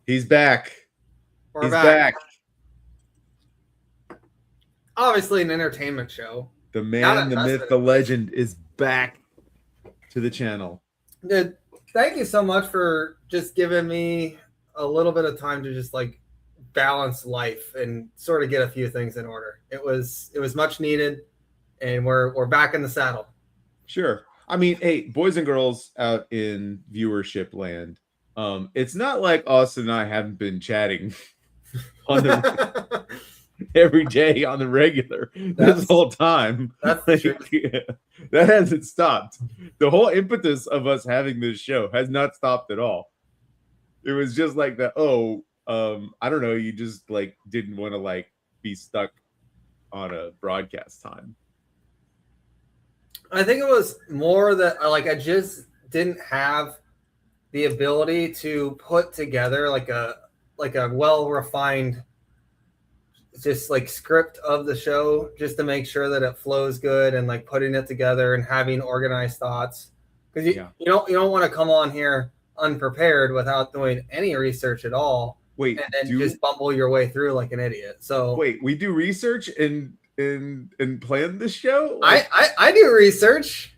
He's back. We're back. Obviously, an entertainment show. The man, the myth, the legend is back to the channel. Dude, thank you so much for just giving me a little bit of time to just like balance life and sort of get a few things in order. It was much needed, and we're back in the saddle. Sure. I mean, hey, boys and girls out in viewership land, it's not like Austin and I haven't been chatting on the every day on the regular this whole time. That's like, true. Yeah, that hasn't stopped. The whole impetus of us having this show has not stopped at all. It was just like that. I don't know. You just like didn't want to like be stuck on a broadcast time. I think it was more that like I just didn't have the ability to put together like a well refined just like script of the show just to make sure that it flows good and like putting it together and having organized thoughts, because you don't want to come on here unprepared without doing any research at all. Wait, and then just bumble your way through like an idiot. So wait, we do research and plan this show? Like, I do research.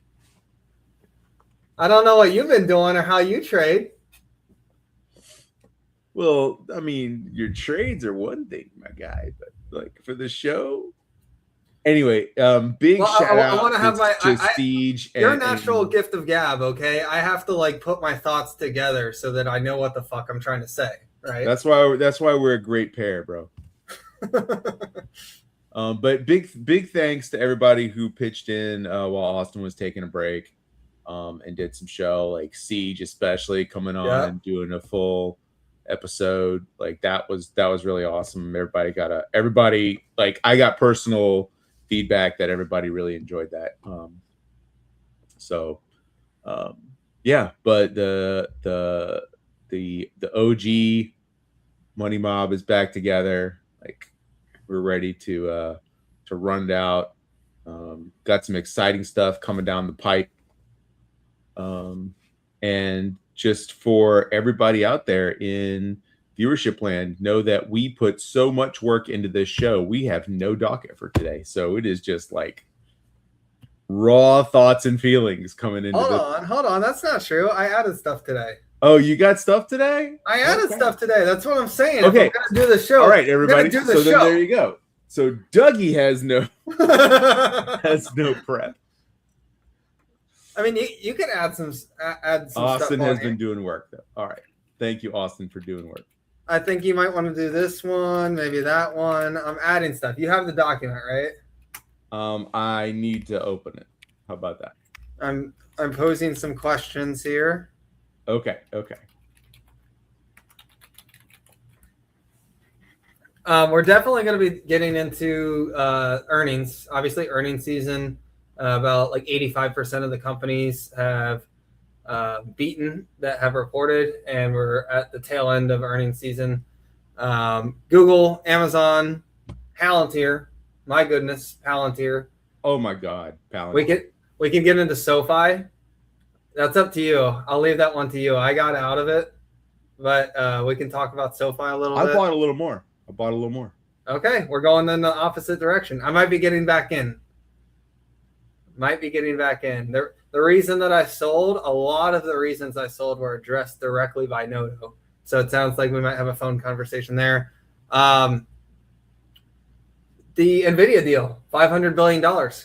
I don't know what you've been doing or how you trade. Well, I mean, your trades are one thing, my guy, but like for the show. Anyway, big shout out. I want to have my Siege. Your natural gift of gab, okay? I have to like put my thoughts together so that I know what the fuck I'm trying to say, right? That's why we're a great pair, bro. But big thanks to everybody who pitched in while Austin was taking a break, and did some show, like Siege especially coming on and doing a full episode. Like that was really awesome. Everybody like I got personal feedback that everybody really enjoyed that. Yeah, but the OG Money Mob is back together. Like we're ready to run it out. Got some exciting stuff coming down the pipe. And just for everybody out there in viewership land, know that we put so much work into this show. We have no docket for today. So it is just like raw thoughts and feelings coming into Hold on. That's not true. I added stuff today. Oh, you got stuff today? I added stuff today. That's what I'm saying. Okay. If I'm gonna do the show. All right, everybody. So then there you go. So Dougie has no prep. I mean, you could add some Austin has been doing work, though. All right. Thank you, Austin, for doing work. I think you might want to do this one, maybe that one. I'm adding stuff. You have the document, right? I need to open it. How about that? I'm posing some questions here. Okay. We're definitely going to be getting into earnings. Obviously, earnings season. About like 85% of the companies have beaten that have reported, and we're at the tail end of earnings season. Google, Amazon, Palantir. My goodness, Palantir. Oh my God, Palantir. We can get into SoFi. That's up to you. I'll leave that one to you. I got out of it, but we can talk about SoFi a little bit. I bought a little more. Okay, we're going in the opposite direction. I might be getting back in. The reason that I sold, a lot of the reasons I sold were addressed directly by Noto. So it sounds like we might have a phone conversation there. The NVIDIA deal, $500 billion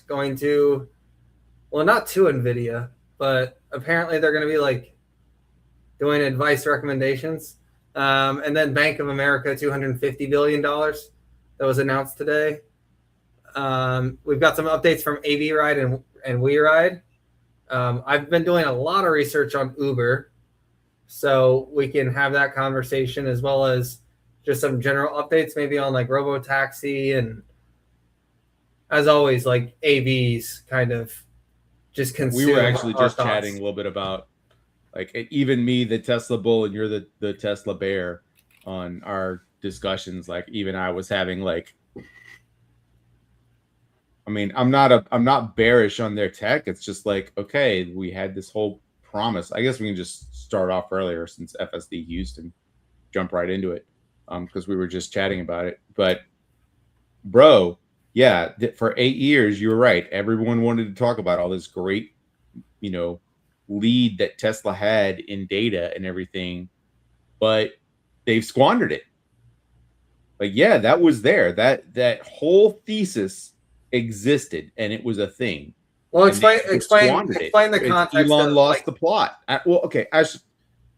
going to, well, not to NVIDIA, but apparently they're going to be like doing advice recommendations. And then Bank of America, $250 billion that was announced today. We've got some updates from AV Ride and WeRide. I've been doing a lot of research on Uber, so we can have that conversation, as well as just some general updates maybe on like robotaxi, and as always, like AVs kind of just consume. We were actually just chatting a little bit about like even me, the Tesla bull, and you're the Tesla bear on our discussions. Like even I was having like, I mean, I'm not bearish on their tech. It's just like, okay, we had this whole promise. I guess we can just start off earlier since FSD Houston. jump right into it because we were just chatting about it. But bro, yeah, for 8 years, you were right. Everyone wanted to talk about all this great, lead that Tesla had in data and everything, but they've squandered it. Like, yeah, that was there. That whole thesis existed, and it was a thing. Well, explain the context. Elon lost the plot. Okay,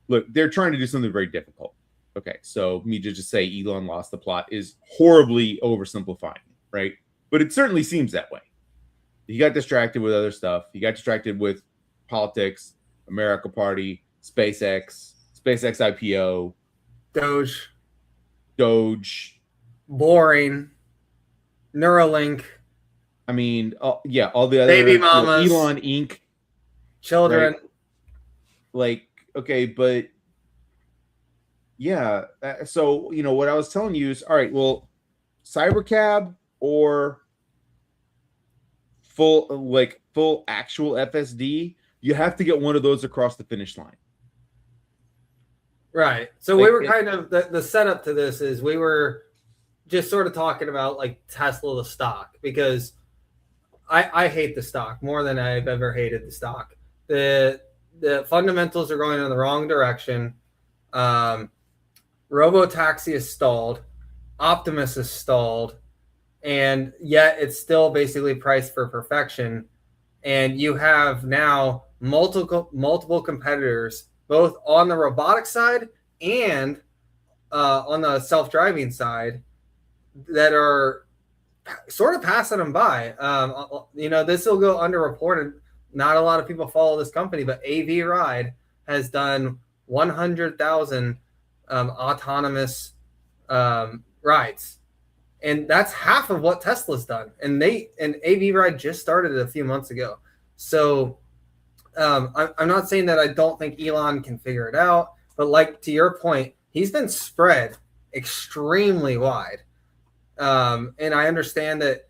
look, they're trying to do something very difficult. Okay, so me to just say Elon lost the plot is horribly oversimplifying, right? But it certainly seems that way. He got distracted with other stuff. He got distracted with politics, America Party, SpaceX IPO, Doge, boring, Neuralink. I mean, all the other baby mamas, Elon Inc. children. Right? Like, okay, but yeah. So what I was telling you is, all right. Well, Cybercab or full actual FSD, you have to get one of those across the finish line. Right. So we were kind of the setup to this is we were just sort of talking about like Tesla, the stock, because I hate the stock more than I've ever hated the stock. The fundamentals are going in the wrong direction. Robotaxi is stalled. Optimus is stalled. And yet it's still basically priced for perfection. And you have now multiple competitors, both on the robotic side and on the self-driving side, that are sort of passing them by. This will go underreported. Not a lot of people follow this company, but AV Ride has done 100,000 autonomous rides. And that's half of what Tesla's done. And AV Ride just started a few months ago. So I'm not saying that I don't think Elon can figure it out, but like to your point, he's been spread extremely wide. And I understand that,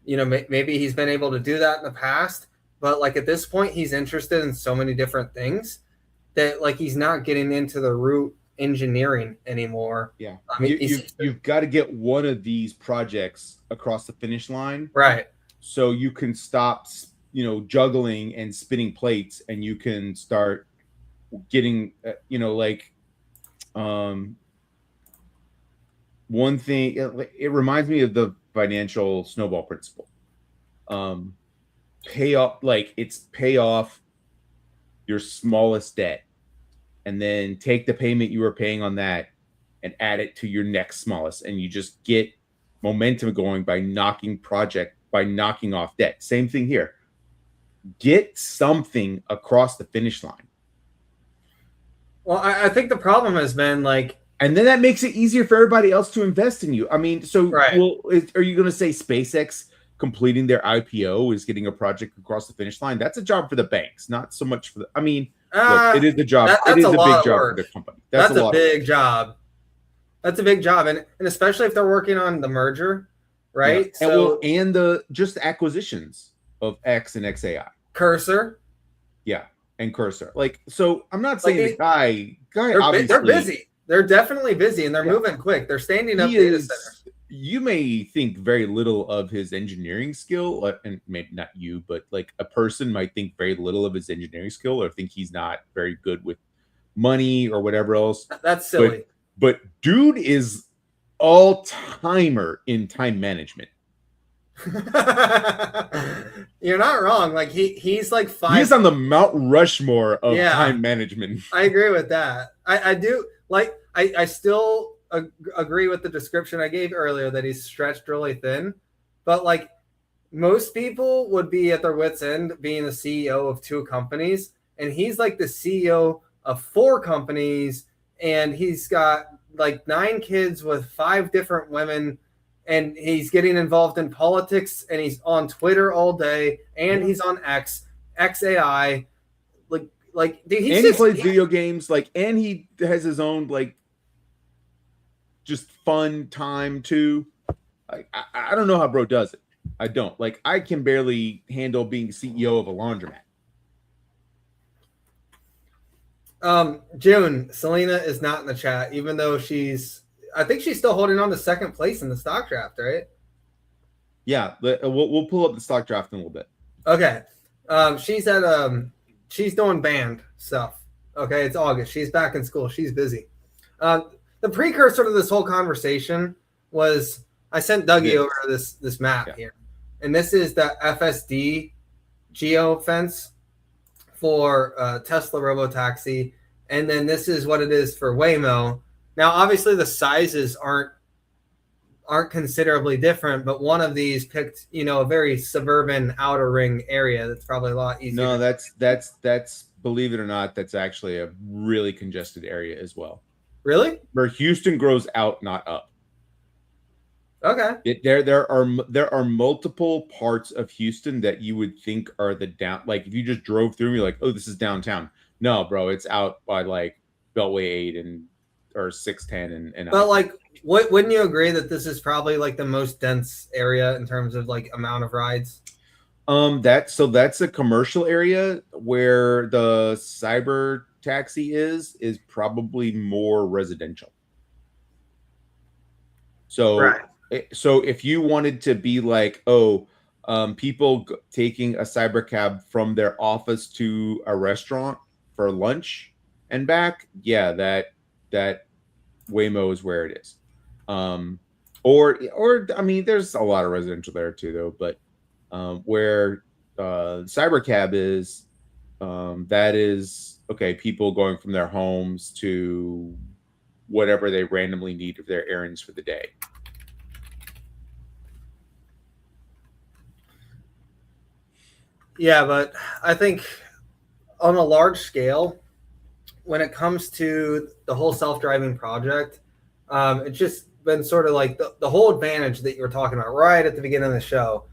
maybe he's been able to do that in the past, but like at this point, he's interested in so many different things that like he's not getting into the root engineering anymore. Yeah, I mean, you've got to get one of these projects across the finish line, right? So you can stop, juggling and spinning plates, and you can start getting, one thing. It reminds me of the financial snowball principle. Pay off your smallest debt, and then take the payment you were paying on that and add it to your next smallest. And you just get momentum going by knocking off debt. Same thing here. Get something across the finish line. Well, I think the problem has been like, and then that makes it easier for everybody else to invest in you. I mean, so right. Are you going to say SpaceX completing their IPO is getting a project across the finish line? That's a job for the banks, not so much for the, I mean, look, it is the job. It is a big job for the company. That's a big job. That's a big job, and especially if they're working on the merger, right? Yeah. And the just acquisitions of X and XAI, Cursor, yeah, and Cursor. Like, so I'm not saying the guy obviously they're busy. They're definitely busy, and they're moving quick. They're standing up data centers. You may think very little of his engineering skill, and maybe not you, but like a person might think very little of his engineering skill, or think he's not very good with money or whatever else. That's silly. But dude is all-timer in time management. You're not wrong. Like he's like He's on the Mount Rushmore of time management. I agree with that. I do like. I still agree with the description I gave earlier that he's stretched really thin, but like most people would be at their wits' end being the CEO of 2 companies, and he's like the CEO of 4 companies, and he's got like 9 kids with 5 different women, and he's getting involved in politics, and he's on Twitter all day, and he's on XAI, like dude, and he plays video games, like, and he has his own like just fun time too. I don't know how bro does it. I don't. Like, I can barely handle being CEO of a laundromat. June, Selena is not in the chat, even though I think she's still holding on to second place in the stock draft, right? Yeah, we'll pull up the stock draft in a little bit. Okay. She's doing band stuff. Okay, it's August. She's back in school. She's busy. The precursor to this whole conversation was I sent Dougie over this map here, and this is the FSD geo fence for Tesla Robotaxi, and then this is what it is for Waymo. Now, obviously, the sizes aren't considerably different, but one of these picked, a very suburban outer ring area that's probably a lot easier. No, that's believe it or not, that's actually a really congested area as well. Really? Where Houston grows out, not up. Okay. There are multiple parts of Houston that you would think are the down. Like if you just drove through, you're like, oh, this is downtown. No, bro, it's out by like Beltway 8 or 610 and. But like, wouldn't you agree that this is probably like the most dense area in terms of like amount of rides? That's a commercial area where the cyber taxi is probably more residential. So. Right. So if you wanted to be like, people taking a cyber cab from their office to a restaurant for lunch and back, yeah, that Waymo is where it is. Or I mean, there's a lot of residential there too, though. But where cyber cab is, that is okay. People going from their homes to whatever they randomly need of their errands for the day. Yeah, but I think on a large scale, when it comes to the whole self-driving project, it's just been sort of like the whole advantage that you were talking about right at the beginning of the show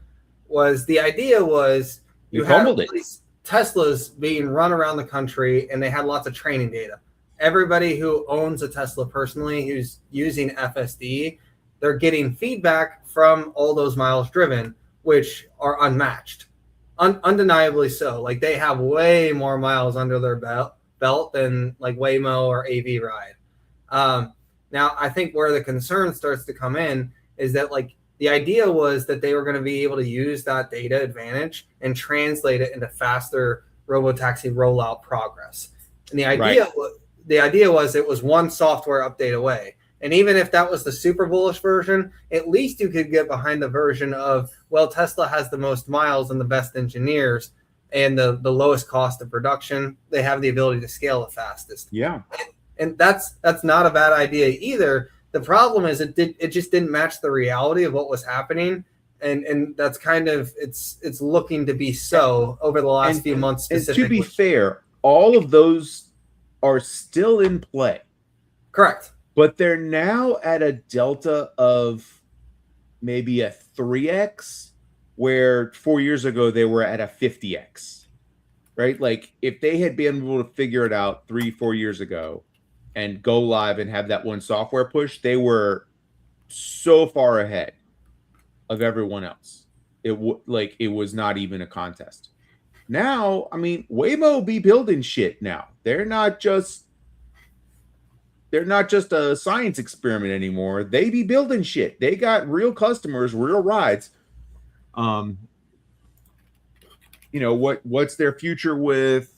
was the idea was you had these Teslas being run around the country and they had lots of training data. Everybody who owns a Tesla personally who's using FSD, they're getting feedback from all those miles driven, which are unmatched. Undeniably so. Like they have way more miles under their belt than like Waymo or AV Ride. Now, I think where the concern starts to come in is that like the idea was that they were going to be able to use that data advantage and translate it into faster robotaxi rollout progress. And the idea was it was one software update away. And even if that was the super bullish version, at least you could get behind the version of, well, Tesla has the most miles and the best engineers and the lowest cost of production. They have the ability to scale the fastest. Yeah. And that's not a bad idea either. The problem is it just didn't match the reality of what was happening. And that's kind of, it's looking to be so over the last few months specifically. And to be fair, all of those are still in play. Correct. But they're now at a delta of maybe a 3x, where 4 years ago they were at a 50x, right? Like if they had been able to figure it out 3-4 years ago and go live and have that one software push, they were so far ahead of everyone else. It was not even a contest. Now, I mean, Waymo be building shit now. They're not just a science experiment anymore. They be building shit. They got real customers, real rides. What's their future with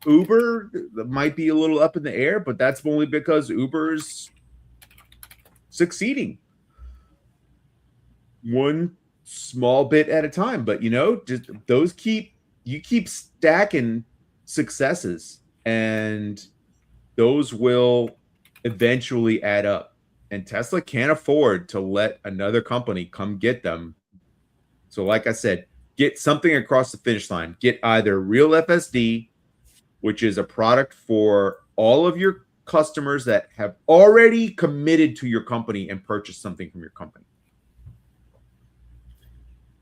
Uber? That might be a little up in the air, but that's only because Uber's succeeding one small bit at a time. But just you keep stacking successes, and those will eventually add up, and Tesla can't afford to let another company come get them. So like I said, get something across the finish line. Get either real FSD, which is a product for all of your customers that have already committed to your company and purchased something from your company.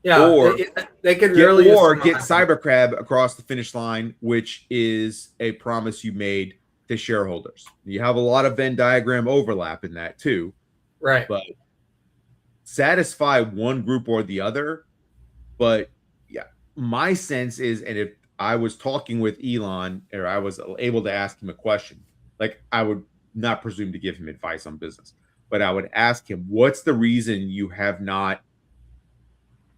Yeah, or they could really get Cybercrab across the finish line, which is a promise you made to shareholders. You have a lot of Venn diagram overlap in that too, right? But satisfy one group or the other. But yeah, my sense is, and if I was talking with Elon, or I was able to ask him a question. Like, I would not presume to give him advice on business, but I would ask him, what's the reason you have not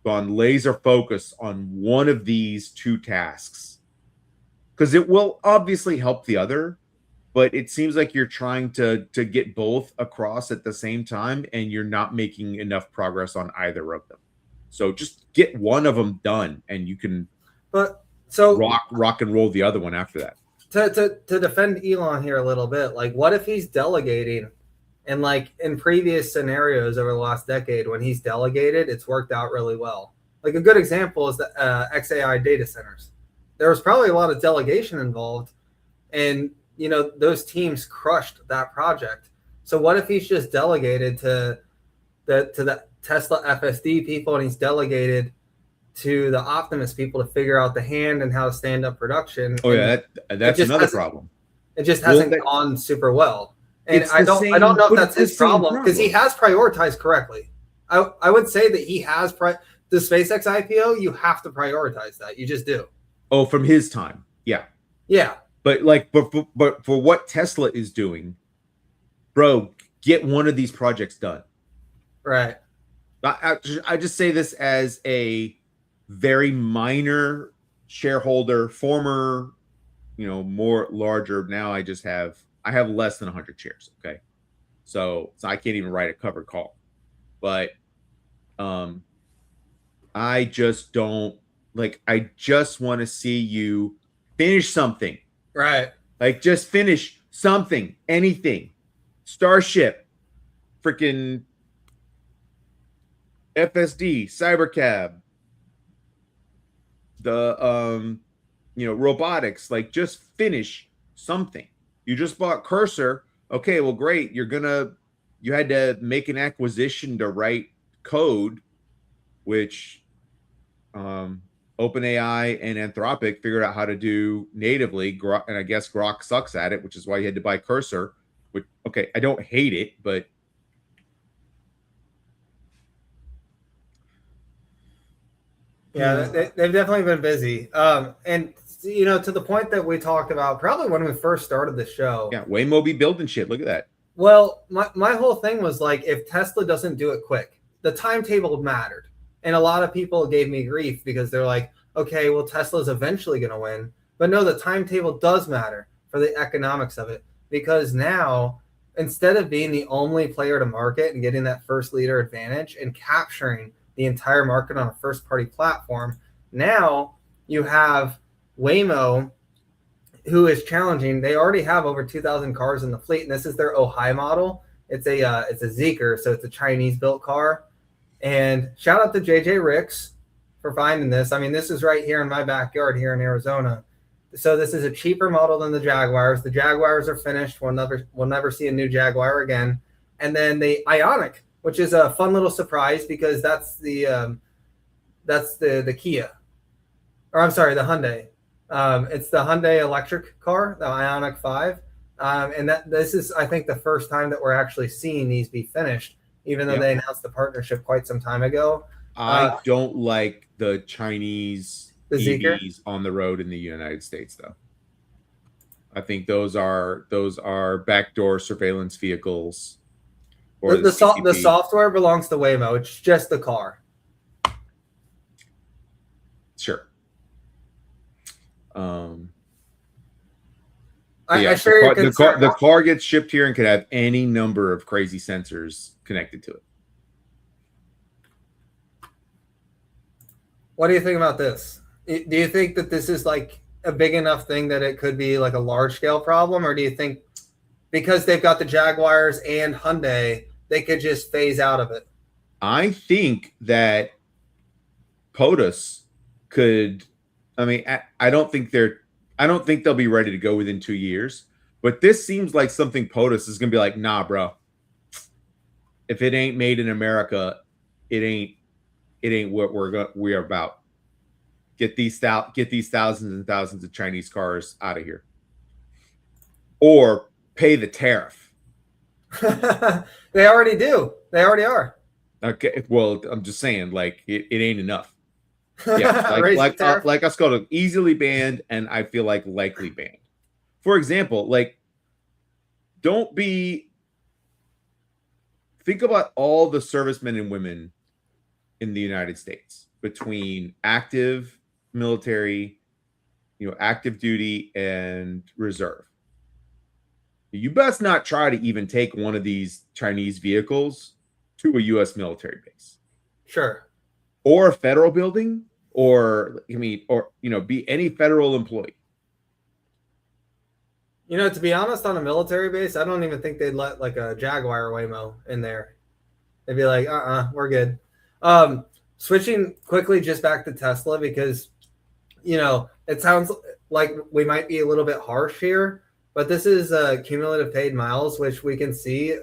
gone laser focus on one of these two tasks? Because it will obviously help the other, but it seems like you're trying to get both across at the same time, and you're not making enough progress on either of them. So just get one of them done, and you can rock and roll the other one after that. To defend Elon here a little bit, like, what if he's delegating, and like in previous scenarios over the last decade, when he's delegated, it's worked out really well. Like a good example is the XAI data centers. There was probably a lot of delegation involved, and those teams crushed that project. So what if he's just delegated to the Tesla FSD people, and he's delegated to the Optimus people to figure out the hand and how to stand up production? Oh yeah, that's another problem. It just hasn't gone super well, and I don't know if that's his problem, because he has prioritized correctly. I would say that he has the SpaceX IPO. You have to prioritize that. You just do. Oh, from his time, yeah. But for what Tesla is doing, bro, get one of these projects done. Right. I just say this as a very minor shareholder, former, more larger. Now I have less than 100 shares. Okay. So I can't even write a covered call, but I just don't I just want to see you finish something. Right. Like, just finish something, anything. Starship, freaking FSD, Cybercab, the robotics. Like, just finish something. You just bought Cursor. Okay, well, great. You had to make an acquisition to write code, which OpenAI and Anthropic figured out how to do natively, and I guess Grok sucks at it, which is why you had to buy Cursor. Which, okay, I don't hate it, but yeah, they've definitely been busy. And to the point that we talked about probably when we first started the show. Yeah, Waymo be building shit. Look at that. Well, my whole thing was like, if Tesla doesn't do it quick, the timetable mattered. And a lot of people gave me grief because they're like, okay, well, Tesla's eventually going to win. But no, the timetable does matter for the economics of it. Because now, instead of being the only player to market and getting that first leader advantage and capturing the entire market on a first-party platform, now you have Waymo, who is challenging. They already have over 2,000 cars in the fleet, and this is their Ojai model. It's a Zeekr, so it's a Chinese-built car. And shout out to JJ Ricks for finding this. I mean, this is right here in my backyard here in Arizona. So this is a cheaper model than the Jaguars. The Jaguars are finished. We'll never see a new Jaguar again. And then the Ioniq, which is a fun little surprise because that's the Kia, or I'm sorry, the Hyundai. It's the Hyundai electric car, the Ioniq 5. And this is, I think, the first time that we're actually seeing these be finished, even though they announced the partnership quite some time ago. I don't like the Chinese the EVs Zeekr on the road in the United States, though. I think those are backdoor surveillance vehicles. The software belongs to Waymo. It's just the car. Sure. I share your concern. The car gets shipped here and could have any number of crazy sensors connected to it. What do you think about this? Do you think that this is like a big enough thing that it could be like a large scale problem, or do you think because they've got the Jaguars and Hyundai, they could just phase out of it? I think that POTUS could. I mean, I don't think they'll be ready to go within 2 years. But this seems like something POTUS is going to be like, nah, bro. If it ain't made in America, it ain't what we are about. Get these thousands and thousands of Chinese cars out of here, or pay the tariff. They already do. They already are. Okay. Well, I'm just saying, like, it ain't enough. Yeah, Raising tariff. like us called easily banned, and I feel like likely banned. For example, like don't be think about all the servicemen and women in the United States between active military, active duty and reserve. You best not try to even take one of these Chinese vehicles to a US military base. Sure. Or a federal building, or be any federal employee. To be honest, on a military base, I don't even think they'd let like a Jaguar Waymo in there. They'd be like, we're good. Switching quickly just back to Tesla, because, it sounds like we might be a little bit harsh here, but this is cumulative paid miles, which we can see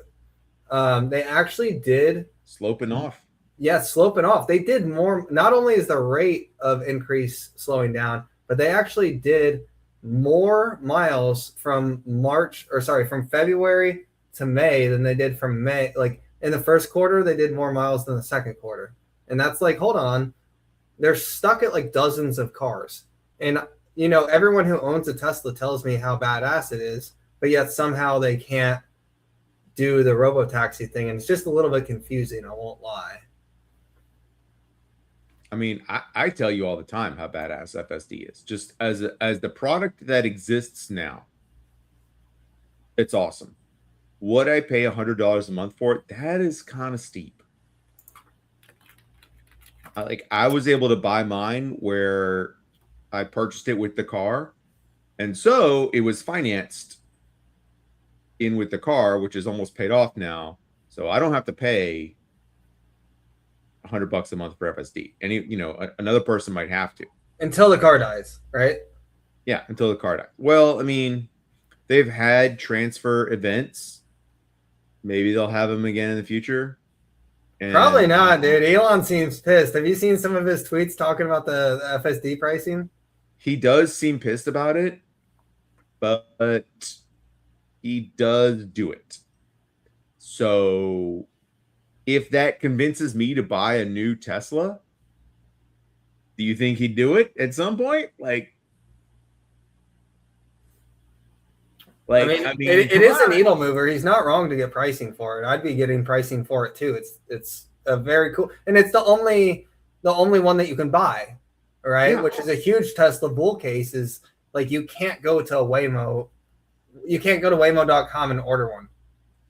they actually did. Sloping off. Yeah, sloping off. They did more. Not only is the rate of increase slowing down, but they actually did more miles from February to May than they did from May. Like in the first quarter, they did more miles than the second quarter. And that's like, hold on, they're stuck at like dozens of cars. And, everyone who owns a Tesla tells me how badass it is, but yet somehow they can't do the robo-taxi thing. And it's just a little bit confusing, I won't lie. I mean, I tell you all the time how badass FSD is. Just as the product that exists now, it's awesome. Would I pay $100 a month for it? That is kind of steep. I was able to buy mine where I purchased it with the car, and so it was financed in with the car, which is almost paid off now. So I don't have to pay $100 a month for FSD. And another person might have to until the car dies, right? Yeah, until the car dies. Well, I mean, they've had transfer events. Maybe they'll have them again in the future. And probably not, dude. Elon seems pissed. Have you seen some of his tweets talking about the FSD pricing? He does seem pissed about it, but he does do it. So if that convinces me to buy a new Tesla, do you think he'd do it at some point? I mean it is a needle mover. He's not wrong to get pricing for it. I'd be getting pricing for it too. It's a very cool, and it's the only one that you can buy, right? Yeah. Which is a huge Tesla bull case. Is like you can't go to Waymo, you can't go to Waymo.com and order one.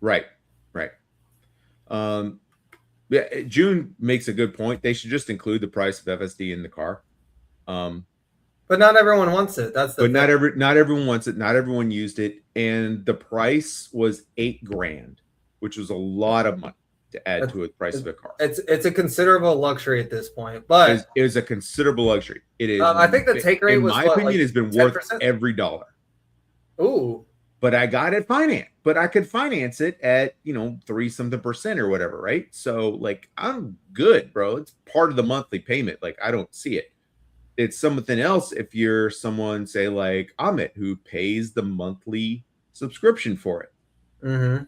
Right. Yeah, June makes a good point. They should just include the price of FSD in the car. But not everyone wants it. That's the thing. Not everyone wants it. Not everyone used it, and the price was $8,000, which was a lot of money to add to the price of a car. It's a considerable luxury at this point, but it is a considerable luxury. It is. I think the take rate was, in my opinion, has been 10%? Worth every dollar. Ooh. But I got it financed. But I could finance it at 3-something% or whatever, right? So I'm good, bro. It's part of the monthly payment. I don't see it. It's something else if you're someone, say, like Amit, who pays the monthly subscription for it. Mm-hmm.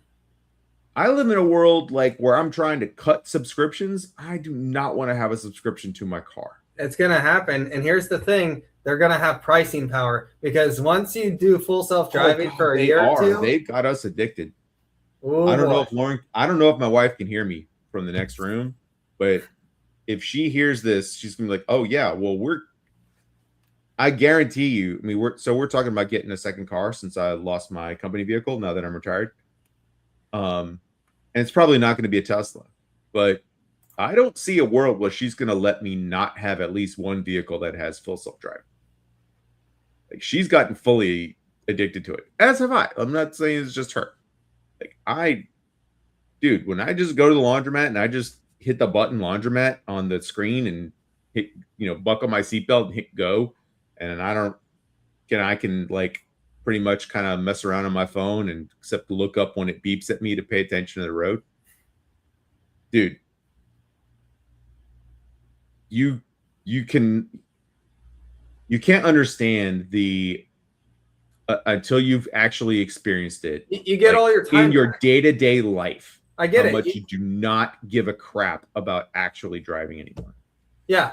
I live in a world where I'm trying to cut subscriptions. I do not want to have a subscription to my car. It's going to happen. And here's the thing. They're going to have pricing power, because once you do full self-driving for a year or two. They've got us addicted. Ooh, I don't know if my wife can hear me from the next room, but if she hears this, she's going to be like, oh, yeah, well, I guarantee you. I mean, we're talking about getting a second car since I lost my company vehicle now that I'm retired. And it's probably not going to be a Tesla, but I don't see a world where she's going to let me not have at least one vehicle that has full self-driving. She's gotten fully addicted to it, as have I. I'm not saying it's just her. Dude, when I just go to the laundromat and I just hit the button laundromat on the screen and hit, buckle my seatbelt and hit go, and I can pretty much kind of mess around on my phone and except to look up when it beeps at me to pay attention to the road. Dude, you can't understand the until you've actually experienced it. You get all your time in your day-to-day life. I get how much you do not give a crap about actually driving anymore. Yeah.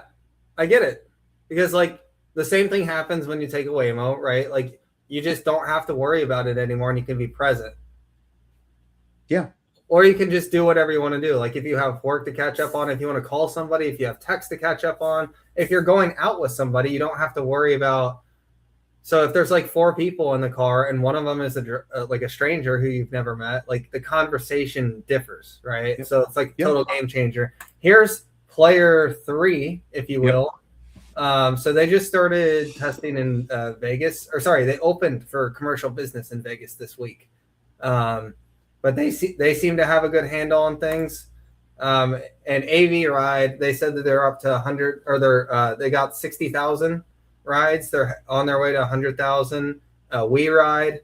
I get it, because like the same thing happens when you take a Waymo, right? Like you just don't have to worry about it anymore, and you can be present. Yeah. Or you can just do whatever you want to do. Like if you have work to catch up on, if you want to call somebody, if you have text to catch up on, if you're going out with somebody, you don't have to worry about. So if there's like 4 people in the car and one of them is like a stranger who you've never met, like the conversation differs, right? Yep. So it's like total game changer. Here's player 3, if you will. So they just started testing in Vegas, or sorry, they opened for commercial business in Vegas this week. But they seem to have a good handle on things. And AV Ride, they said that they're up to 100, or they got 60,000 rides. They're on their way to 100,000. We Ride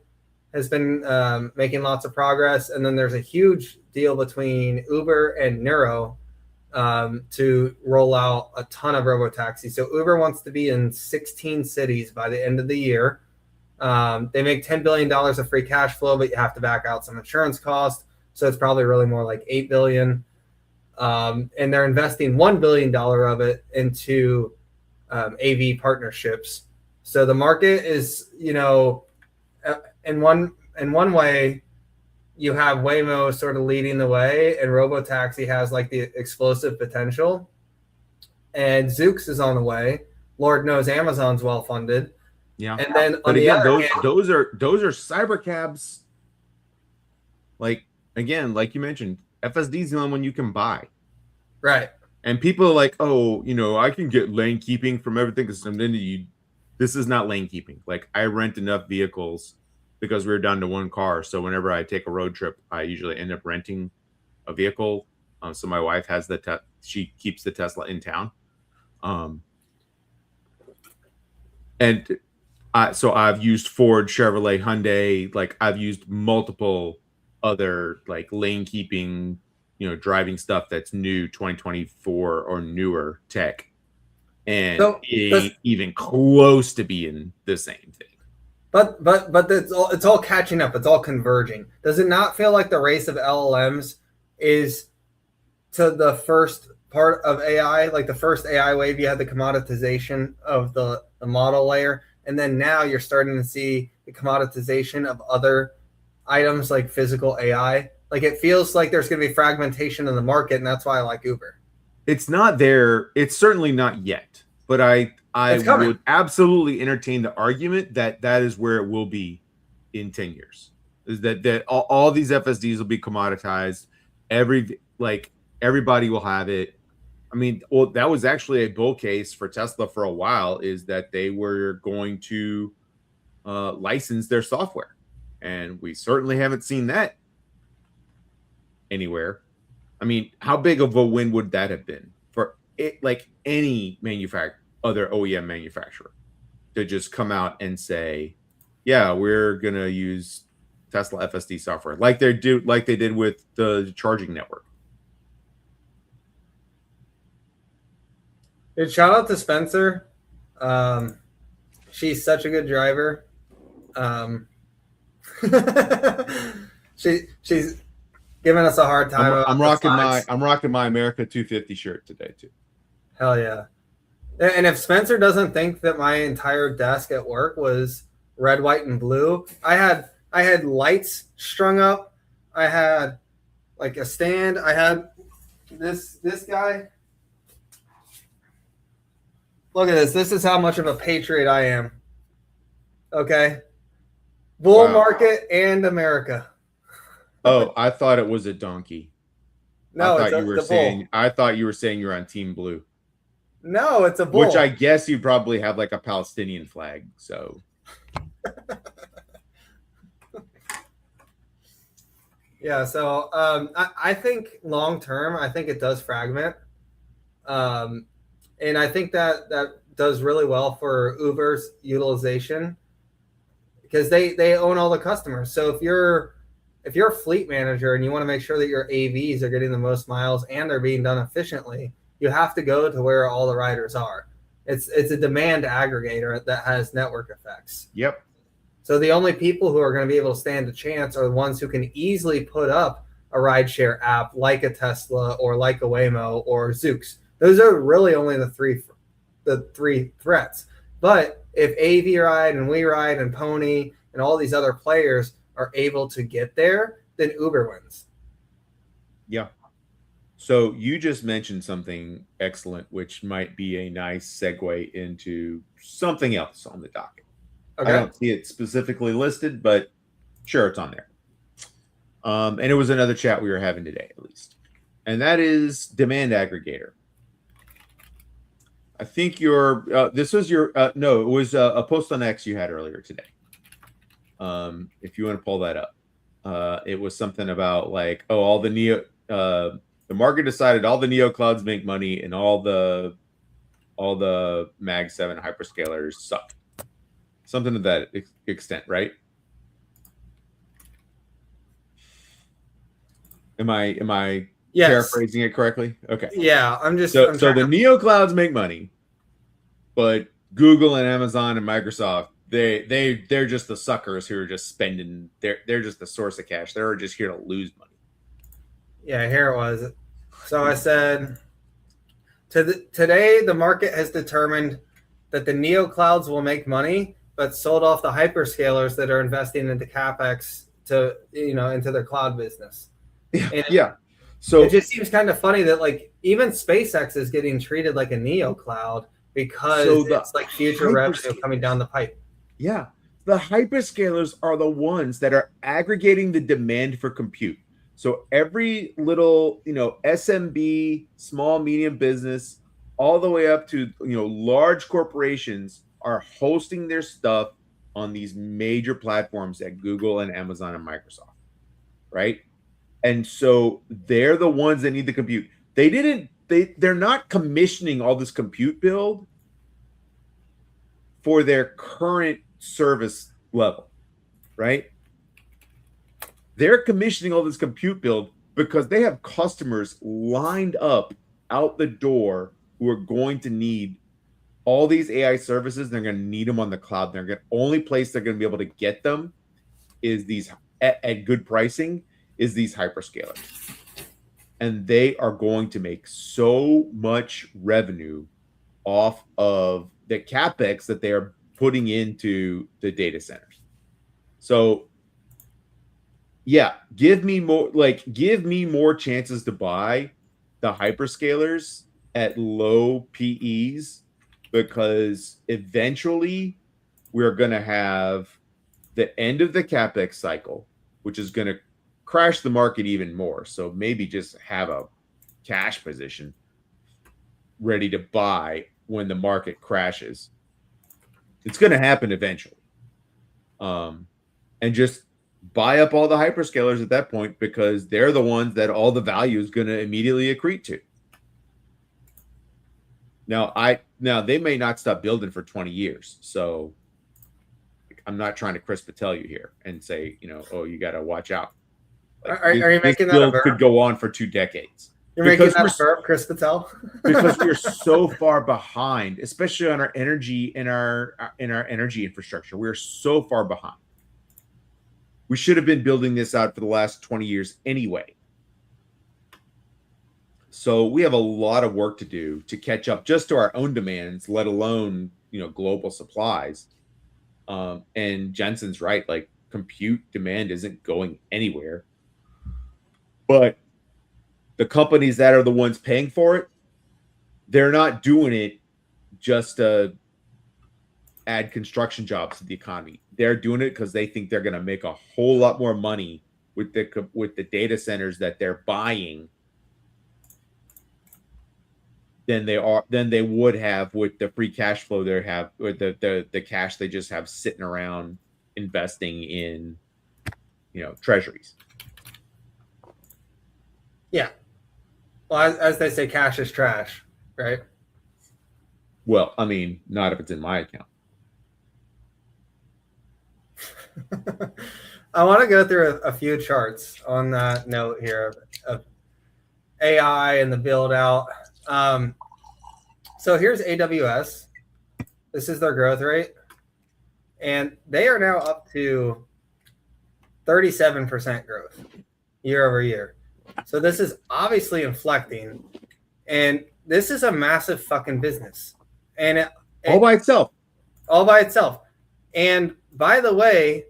has been making lots of progress, and then there's a huge deal between Uber and Nuro to roll out a ton of robotaxis. So Uber wants to be in 16 cities by the end of the year. They make $10 billion of free cash flow, but you have to back out some insurance costs. So it's probably really more like $8 billion. And they're investing $1 billion of it into AV partnerships. So the market is, in one way, you have Waymo sort of leading the way, and Robotaxi has like the explosive potential. And Zoox is on the way. Lord knows Amazon's well funded. Yeah. And then but again, those are cyber cabs. Like again, like you mentioned, FSD is the only one you can buy. Right. And people are like, oh, I can get lane keeping from everything. This is not lane keeping. Like I rent enough vehicles because we're down to one car. So whenever I take a road trip, I usually end up renting a vehicle. So my wife has she keeps the Tesla in town. So I've used Ford, Chevrolet, Hyundai. Like I've used multiple other like lane keeping, driving stuff that's new 2024 or newer tech, and it ain't even close to being the same thing. But it's all catching up. It's all converging. Does it not feel like the race of LLMs is to the first part of AI? Like the first AI wave, you had the commoditization of the model layer, and then now you're starting to see the commoditization of other items like physical AI. Like it feels like there's going to be fragmentation in the market, and that's why I like Uber. It's not there. It's certainly not yet, but I would absolutely entertain the argument that is where it will be in 10 years. Is that all these FSDs will be commoditized. Everybody will have it. I mean, well, that was actually a bull case for Tesla for a while, is that they were going to license their software. And we certainly haven't seen that anywhere. I mean, how big of a win would that have been for it, like any other OEM manufacturer to just come out and say, yeah, we're going to use Tesla FSD software like they did with the charging network. Dude, shout out to Spencer. She's such a good driver. She's giving us a hard time. I'm rocking my America 250 shirt today too. Hell yeah. And if Spencer doesn't think that my entire desk at work was red, white, and blue, I had lights strung up. I had like a stand. I had this guy. Look at this. This is how much of a patriot I am. Okay. Bull market and America. Oh, I thought it was a donkey. No, I thought you were saying you're on Team Blue. No, it's a bull. Which I guess you probably have like a Palestinian flag. So. Yeah. So I think long term, I think it does fragment. And I think that does really well for Uber's utilization, because they own all the customers. So if you're a fleet manager and you want to make sure that your AVs are getting the most miles and they're being done efficiently, you have to go to where all the riders are. It's a demand aggregator that has network effects. Yep. So the only people who are going to be able to stand a chance are the ones who can easily put up a rideshare app like a Tesla or like a Waymo or Zoox. Those are really only the three the three threats. But if AV Ride and WeRide and Pony and all these other players are able to get there, then Uber wins. Yeah. So you just mentioned something excellent, which might be a nice segue into something else on the docket. Okay. I don't see it specifically listed, but sure, it's on there. And it was another chat we were having today, at least. And that is demand aggregator. I think this was your, no, it was a post on X you had earlier today. If you want to pull that up. It was something about like, oh, all the the market decided all the neo clouds make money and all the Mag 7 hyperscalers suck. Something to that extent, right? Am I yes. Paraphrasing it correctly? Okay. Yeah, I'm just so the neo clouds make money, but Google and Amazon and Microsoft, they're just the suckers who are just spending. They're just the source of cash. They're just here to lose money. Yeah, here it was. So I said, today the market has determined that the neo clouds will make money, but sold off the hyperscalers that are investing into CapEx to into their cloud business. Yeah. So it just seems kind of funny that like even SpaceX is getting treated like a neo cloud because it's like future revenue coming down the pipe. Yeah. The hyperscalers are the ones that are aggregating the demand for compute. So every little, SMB, small, medium business, all the way up to, large corporations are hosting their stuff on these major platforms at Google and Amazon and Microsoft, right? And so they're the ones that need the compute. They're not commissioning all this compute build for their current service level, right? They're commissioning all this compute build because they have customers lined up out the door who are going to need all these AI services. They're going to need them on the cloud. Only place they're going to be able to get them is these at good pricing is these hyperscalers. And they are going to make so much revenue off of the CapEx that they are putting into the data centers. So yeah, give me more chances to buy the hyperscalers at low PEs, because eventually we're going to have the end of the CapEx cycle, which is going to crash the market even more. So maybe just have a cash position ready to buy when the market crashes. It's going to happen eventually. And just buy up all the hyperscalers at that point, because they're the ones that all the value is going to immediately accrete to. Now they may not stop building for 20 years. So I'm not trying to Chris Patel you here and say, oh, you got to watch out. Like, are you making that a verb? Could go on for 2 decades. You're making that a verb, Chris Patel? Because we're so far behind, especially on our energy and our energy infrastructure. We're so far behind. We should have been building this out for the last 20 years anyway. So we have a lot of work to do to catch up just to our own demands, let alone, global supplies. And Jensen's right, like compute demand isn't going anywhere. But the companies that are the ones paying for it, they're not doing it just to add construction jobs to the economy. They're doing it because they think they're going to make a whole lot more money with the data centers that they're buying than they would have with the free cash flow they have, or the cash they just have sitting around investing in, treasuries. Yeah. Well, as they say, cash is trash, right? Well, I mean, not if it's in my account. I want to go through a few charts on that note here of AI and the build out. So here's AWS. This is their growth rate. And they are now up to 37% growth year over year. So this is obviously inflecting. And this is a massive fucking business. and all by itself. All by itself. And by the way,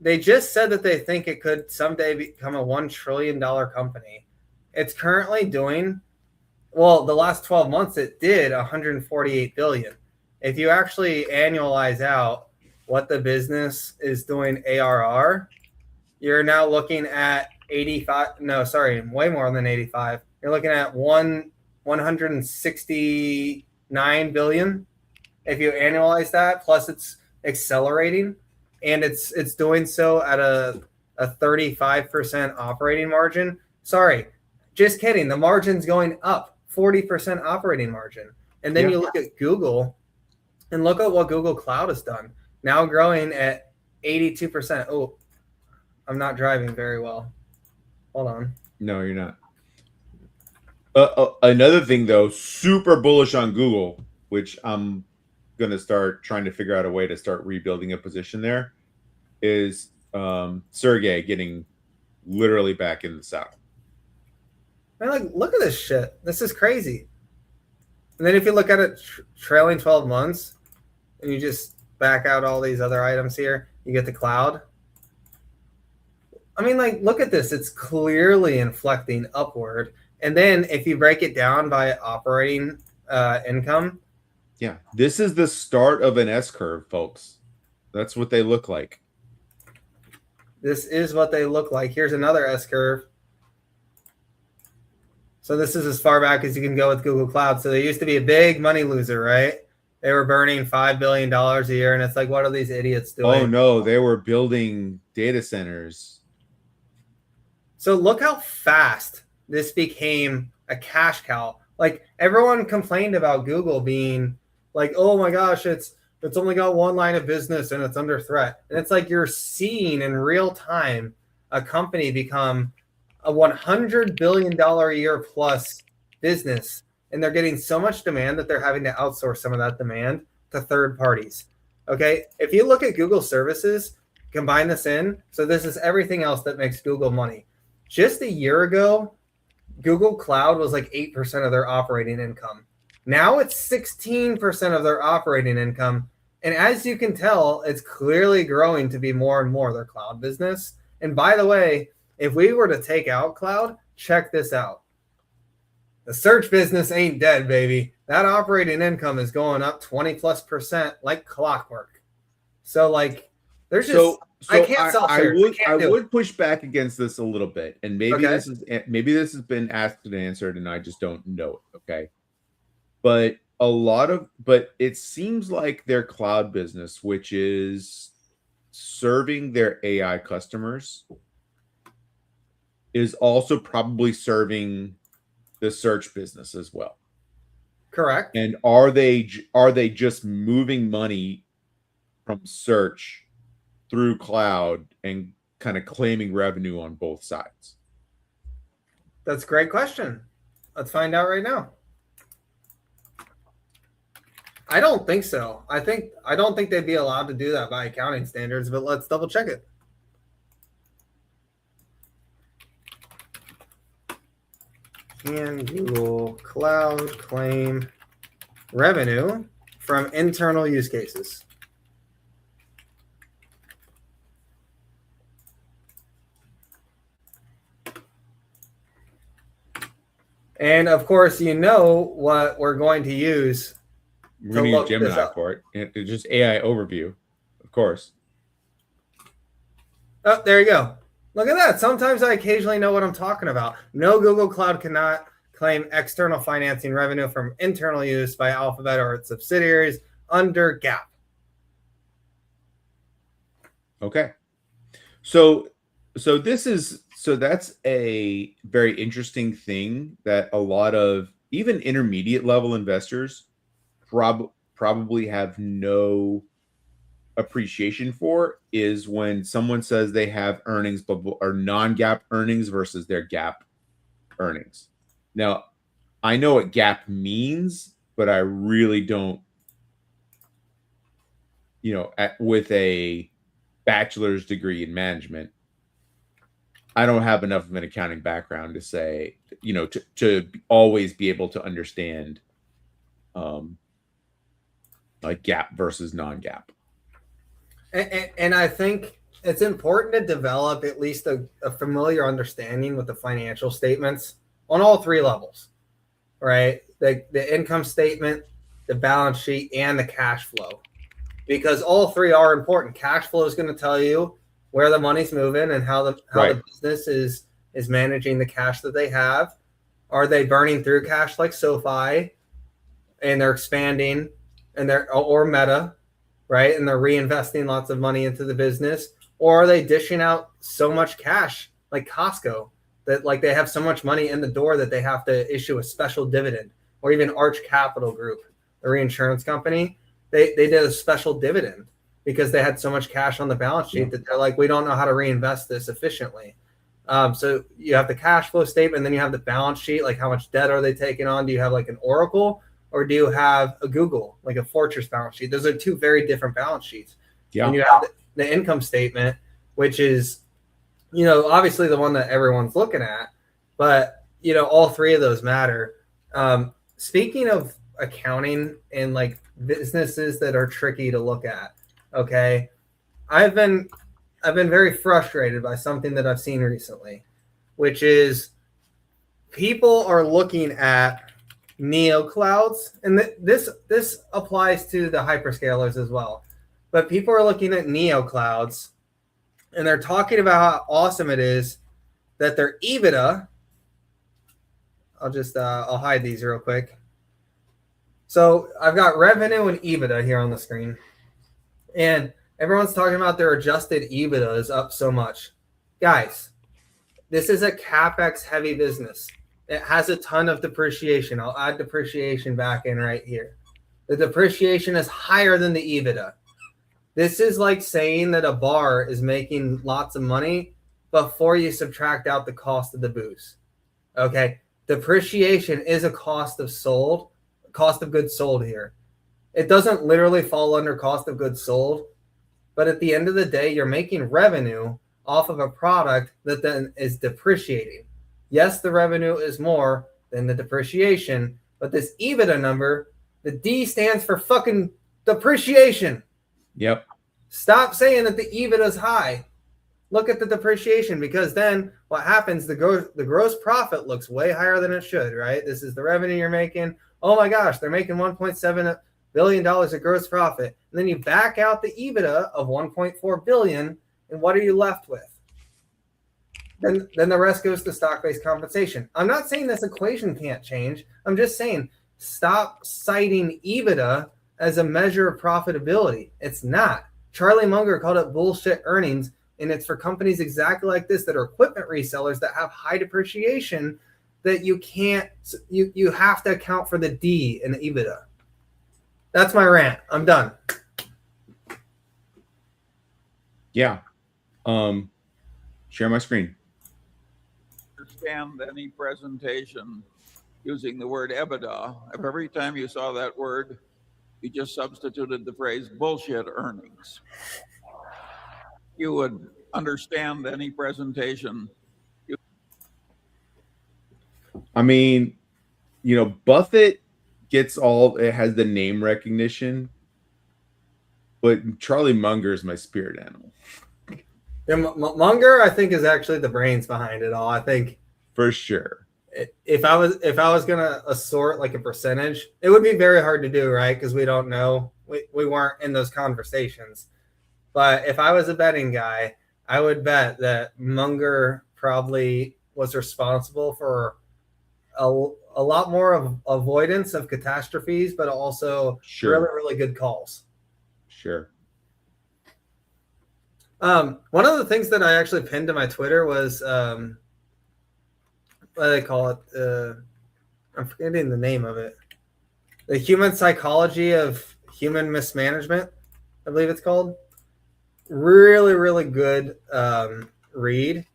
they just said that they think it could someday become a $1 trillion company. It's currently doing, well, the last 12 months it did 148 billion. If you actually annualize out what the business is doing ARR, you're now looking at 85, no, sorry, way more than 85. You're looking at 169 billion. If you annualize that, plus it's accelerating, and it's doing so at a 35% operating margin. Sorry, just kidding. The margin's going up, 40% operating margin. And then you look at Google, and look at what Google Cloud has done. Now growing at 82%. Oh, I'm not driving very well. Hold on. No, you're not. Another thing, though, super bullish on Google, which I'm going to start trying to figure out a way to start rebuilding a position there, is Sergey getting literally back in the saddle. Man, like, look at this shit. This is crazy. And then if you look at it trailing 12 months, and you just back out all these other items here, you get the cloud. I mean, like, look at this. It's clearly inflecting upward. And then if you break it down by operating income. Yeah, this is the start of an S-curve, folks. That's what they look like. This is what they look like. Here's another S-curve. So this is as far back as you can go with Google Cloud. So they used to be a big money loser, right? They were burning $5 billion a year. And it's like, what are these idiots doing? Oh, no, they were building data centers. So look how fast this became a cash cow. Like, everyone complained about Google being like, oh my gosh, it's only got one line of business and it's under threat. And it's like you're seeing in real time a company become a $100 billion a year plus business. And they're getting so much demand that they're having to outsource some of that demand to third parties. Okay. If you look at Google services, combine this in. So this is everything else that makes Google money. Just a year ago, Google Cloud was like 8% of their operating income. Now it's 16% of their operating income. And as you can tell, it's clearly growing to be more and more their cloud business. And by the way, if we were to take out cloud, check this out. The search business ain't dead, baby. That operating income is going up 20+% like clockwork. So like, there's just, I can't sell shares. I would push back against this a little bit, and maybe this has been asked and answered, and I just don't know it. Okay, but it seems like their cloud business, which is serving their AI customers, is also probably serving the search business as well. Correct. And are they just moving money from search through cloud and kind of claiming revenue on both sides? That's a great question. Let's find out right now. I don't think so. I don't think they'd be allowed to do that by accounting standards, but let's double check it. Can Google Cloud claim revenue from internal use cases? And of course, you know what we're going to use. We're going to use Gemini for it. It's just AI overview, of course. Oh, there you go. Look at that. Sometimes I occasionally know what I'm talking about. No, Google Cloud cannot claim external financing revenue from internal use by Alphabet or its subsidiaries under GAAP. Okay. So that's a very interesting thing that a lot of even intermediate level investors probably have no appreciation for, is when someone says they have earnings but are non-GAAP earnings versus their GAAP earnings. Now, I know what GAAP means, but I really don't, with a bachelor's degree in management, I don't have enough of an accounting background to say, to always be able to understand like GAAP versus non-GAAP. And I think it's important to develop at least a familiar understanding with the financial statements on all three levels, right? The income statement, the balance sheet, and the cash flow, because all three are important. Cash flow is going to tell you where the money's moving and how the business is managing the cash that they have. Are they burning through cash like SoFi, and they're expanding, and or Meta, right? And they're reinvesting lots of money into the business, or are they dishing out so much cash like Costco that like they have so much money in the door that they have to issue a special dividend, or even Arch Capital Group, the reinsurance company, they did a special dividend because they had so much cash on the balance sheet that they're like, we don't know how to reinvest this efficiently. So you have the cash flow statement, and then you have the balance sheet, like how much debt are they taking on? Do you have like an Oracle, or do you have a Google, like a Fortress balance sheet? Those are two very different balance sheets. Yeah. And you have the income statement, which is, obviously the one that everyone's looking at, but, all three of those matter. Speaking of accounting and like businesses that are tricky to look at, okay, I've been very frustrated by something that I've seen recently, which is people are looking at neoclouds, and this applies to the hyperscalers as well. But people are looking at neoclouds, and they're talking about how awesome it is that their EBITDA. I'll hide these real quick. So I've got revenue and EBITDA here on the screen, and everyone's talking about their adjusted EBITDA is up so much. Guys, this is a CapEx heavy business. It has a ton of depreciation. I'll add depreciation back in right here. The depreciation is higher than the EBITDA. This is like saying that a bar is making lots of money before you subtract out the cost of the booze. Okay? Depreciation is a cost of goods sold here. It doesn't literally fall under cost of goods sold, but at the end of the day, you're making revenue off of a product that then is depreciating. Yes, the revenue is more than the depreciation, but this EBITDA number, the D stands for fucking depreciation. Yep. Stop saying that the EBITDA is high. Look at the depreciation, because then what happens, the gross profit looks way higher than it should, right? This is the revenue you're making. Oh my gosh, they're making $1.7 billion of gross profit. And then you back out the EBITDA of $1.4 billion, and what are you left with? Then the rest goes to stock-based compensation. I'm not saying this equation can't change. I'm just saying stop citing EBITDA as a measure of profitability. It's not. Charlie Munger called it bullshit earnings, and it's for companies exactly like this that are equipment resellers that have high depreciation that you have to account for the D in the EBITDA. That's my rant. I'm done. Yeah. Share my screen. Understand any presentation using the word EBITDA, if every time you saw that word, you just substituted the phrase bullshit earnings, you would understand any presentation. I mean, Buffett it has the name recognition, but Charlie Munger is my spirit animal. Yeah, Munger, I think, is actually the brains behind it all. I think for sure. If I was gonna assort like a percentage, it would be very hard to do, right? Because we don't know. We weren't in those conversations. But if I was a betting guy, I would bet that Munger probably was responsible for a lot more of avoidance of catastrophes, but also really, really good calls. Sure. One of the things that I actually pinned to my Twitter was what do they call it? I'm forgetting the name of it. The Human Psychology of Human Mismanagement, I believe it's called. Really, really good read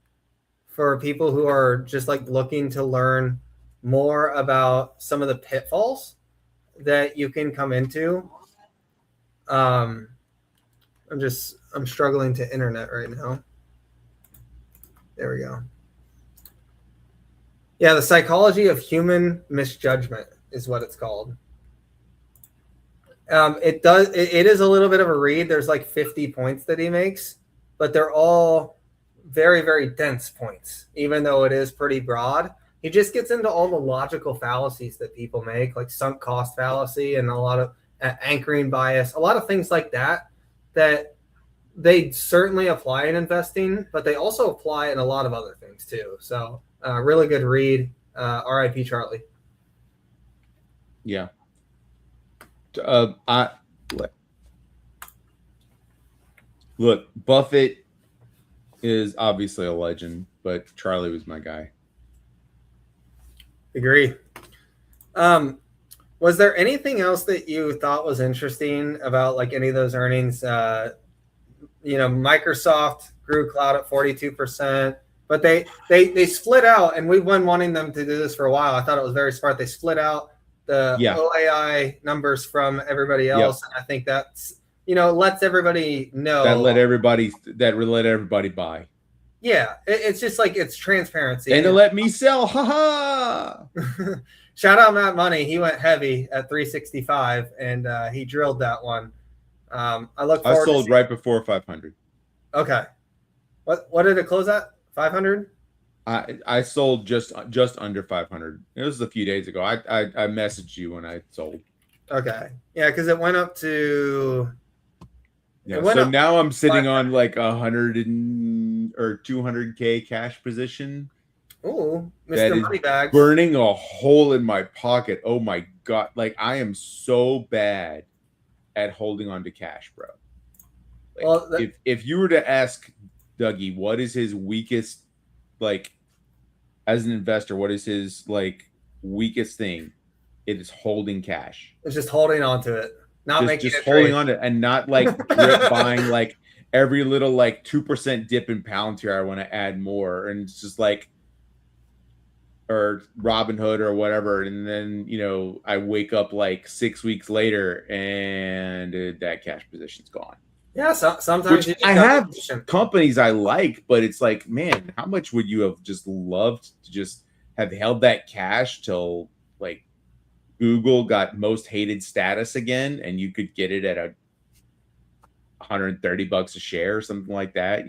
for people who are just like looking to learn more about some of the pitfalls that you can come into. I'm struggling to internet right now. There we go. Yeah, the Psychology of Human Misjudgment is what it's called. It does. It is a little bit of a read. There's like 50 points that he makes, but they're all very, very dense points, even though it is pretty broad. He just gets into all the logical fallacies that people make, like sunk cost fallacy and a lot of anchoring bias, a lot of things like that, that they certainly apply in investing, but they also apply in a lot of other things too. So really good read. RIP Charlie. Yeah. Look, Buffett is obviously a legend, but Charlie was my guy. Agree. Was there anything else that you thought was interesting about like any of those earnings? Microsoft grew cloud at 42%, but they split out, and we've been wanting them to do this for a while. I thought it was very smart. They split out the OAI numbers from everybody else, and I think that's lets everybody know that let everybody buy. Yeah, it's just like it's transparency. And to let me sell, haha. Shout out Matt Money. He went heavy at 365, and he drilled that one. I sold right before 500. Okay. What did it close at? 500? I sold just under 500. It was a few days ago. I messaged you when I sold. Okay. Yeah, because it went up to. Yeah. So now I'm sitting on like 100 or 200K cash position. Oh, Mr. Moneybags. Burning a hole in my pocket. Oh my God. Like I am so bad at holding on to cash, bro. Like, well, if you were to ask Dougie, what is his weakest, like as an investor, what is his like weakest thing? It is holding cash. It's just holding on to it. Not making just holding on to it and not like drip buying like every little like 2% dip in Palantir. I want to add more. And it's just like, or Robinhood or whatever. And then, I wake up like 6 weeks later and that cash position's gone. Yeah. Sometimes I have companies I like, but it's like, man, how much would you have just loved to just have held that cash till like Google got most hated status again, and you could get it at $130 a share or something like that,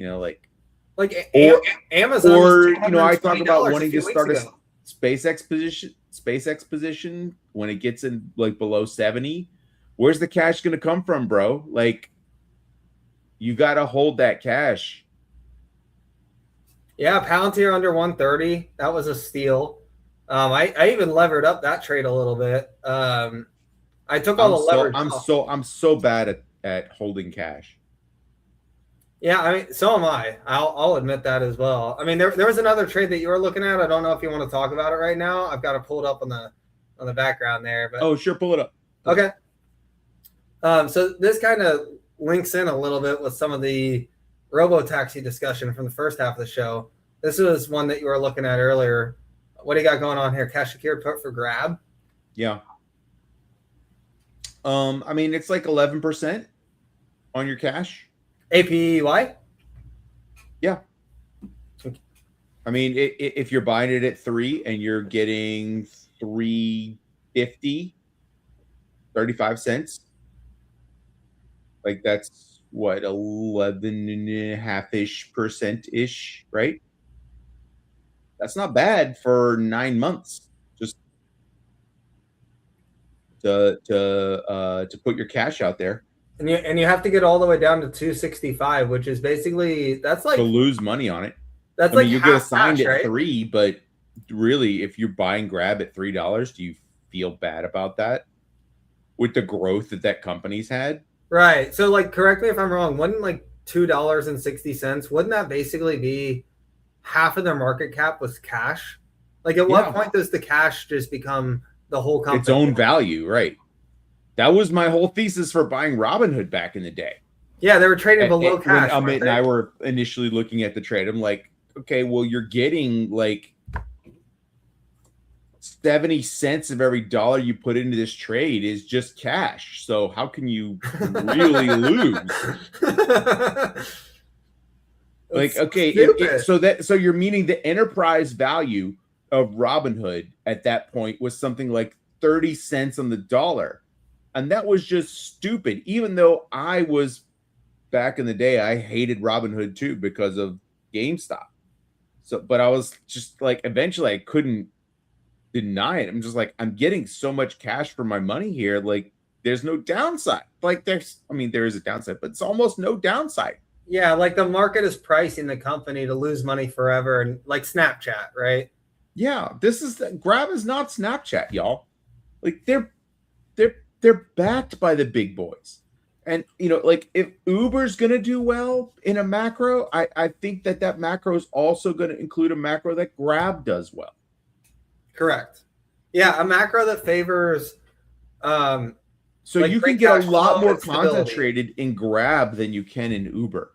Amazon. Or I talk about wanting to start a SpaceX position when it gets in like below 70. Where's the cash going to come from, bro? Like, you got to hold that cash. Yeah, Palantir under 130. That was a steal. I even levered up that trade a little bit. I took all the leverage. I'm so bad at holding cash. Yeah, I mean, so am I. I'll admit that as well. I mean, there was another trade that you were looking at. I don't know if you want to talk about it right now. I've got to pull it up on the background there. But oh, sure, pull it up. Okay. So this kind of links in a little bit with some of the robo-taxi discussion from the first half of the show. This was one that you were looking at earlier. What do you got going on here? Cash secured put for grab? Yeah. I mean, it's like 11% on your cash. APY? Yeah. I mean, if you're buying it at 3 and you're getting 3.50, 35 cents, like that's what, 11.5%-ish, right? That's not bad for 9 months. Just to put your cash out there. And you have to get all the way down to 265, which is basically that's like to lose money on it. That's like you get assigned cash, at right? 3, but really, if you're buying grab at $3, do you feel bad about that with the growth that company's had? Right. So, like, correct me if I'm wrong. Wouldn't like $2.60? Wouldn't that basically be half of their market cap was cash? Like, at what point does the cash just become the whole company? Its own value, right? That was my whole thesis for buying Robinhood back in the day. Yeah, they were trading below cash. When Amit and I were initially looking at the trade, I'm like, okay, well, you're getting like 70 cents of every dollar you put into this trade is just cash. So how can you really lose? Like, okay, so you're meaning the enterprise value of Robinhood at that point was something like 30 cents on the dollar. And that was just stupid. Even though I was back in the day, I hated Robinhood too because of GameStop. So, but I was just like, eventually I couldn't deny it. I'm just like, I'm getting so much cash for my money here. Like, there's no downside. Like, there is a downside, but it's almost no downside. Yeah, like the market is pricing the company to lose money forever, and like Snapchat, right? Yeah, Grab is not Snapchat, y'all. Like, they're backed by the big boys. And like, if Uber's gonna do well in a macro, I think that macro is also gonna include a macro that Grab does well. Correct. Yeah, a macro that favors so like you can get a lot more concentrated in Grab than you can in Uber.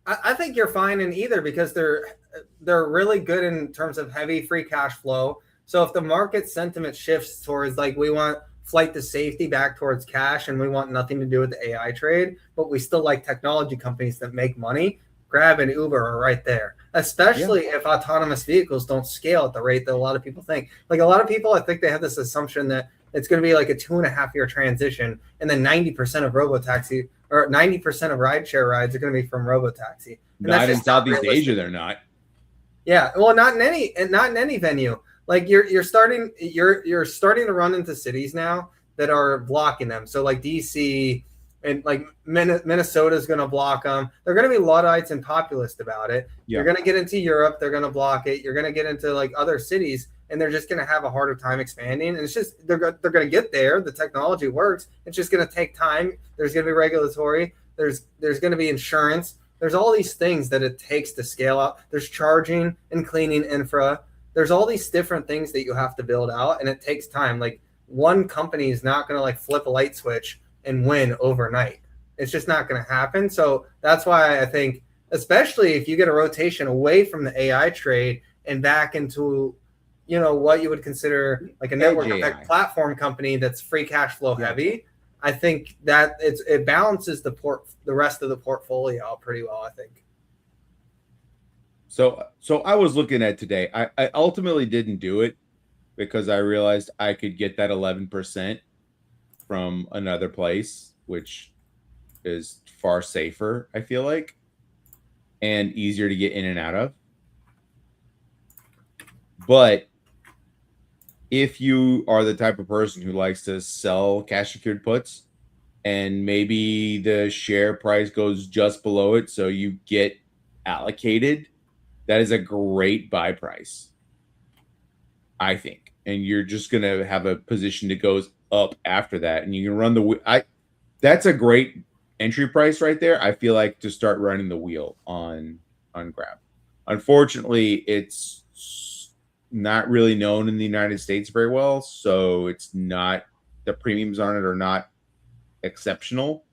I think you're fine in either because they're really good in terms of heavy free cash flow. So if the market sentiment shifts towards like we want flight to safety back towards cash and we want nothing to do with the AI trade, but we still like technology companies that make money, Grab and Uber are right there, especially if autonomous vehicles don't scale at the rate that a lot of people think. Like a lot of people, I think they have this assumption that it's going to be like a 2.5-year transition and then 90% of robotaxi or 90% of rideshare rides are going to be from robotaxi. And not in Southeast Asia, they're not. Yeah, well, not in any venue. Like you're starting to run into cities now that are blocking them. So like DC and like Minnesota is going to block them. They're going to be Luddites and populist about it. Yeah. You're going to get into Europe, they're going to block it. You're going to get into like other cities, and they're just going to have a harder time expanding. And it's just they're going to get there. The technology works. It's just going to take time. There's going to be regulatory. There's going to be insurance. There's all these things that it takes to scale up. There's charging and cleaning infra. There's all these different things that you have to build out, and it takes time. Like one company is not going to like flip a light switch and win overnight. It's just not going to happen. So that's why I think, especially if you get a rotation away from the AI trade and back into, what you would consider like a network effect platform company that's free cash flow heavy, I think that it balances the rest of the portfolio out pretty well, I think. So I was looking at today. I ultimately didn't do it because I realized I could get that 11% from another place, which is far safer, I feel like, and easier to get in and out of. But if you are the type of person who likes to sell cash secured puts and maybe the share price goes just below it, so you get allocated, that is a great buy price, I think. And you're just going to have a position that goes up after that. And you can run that's a great entry price right there. I feel like to start running the wheel on Grab. Unfortunately, it's not really known in the United States very well. So it's not, the premiums on it are not exceptional.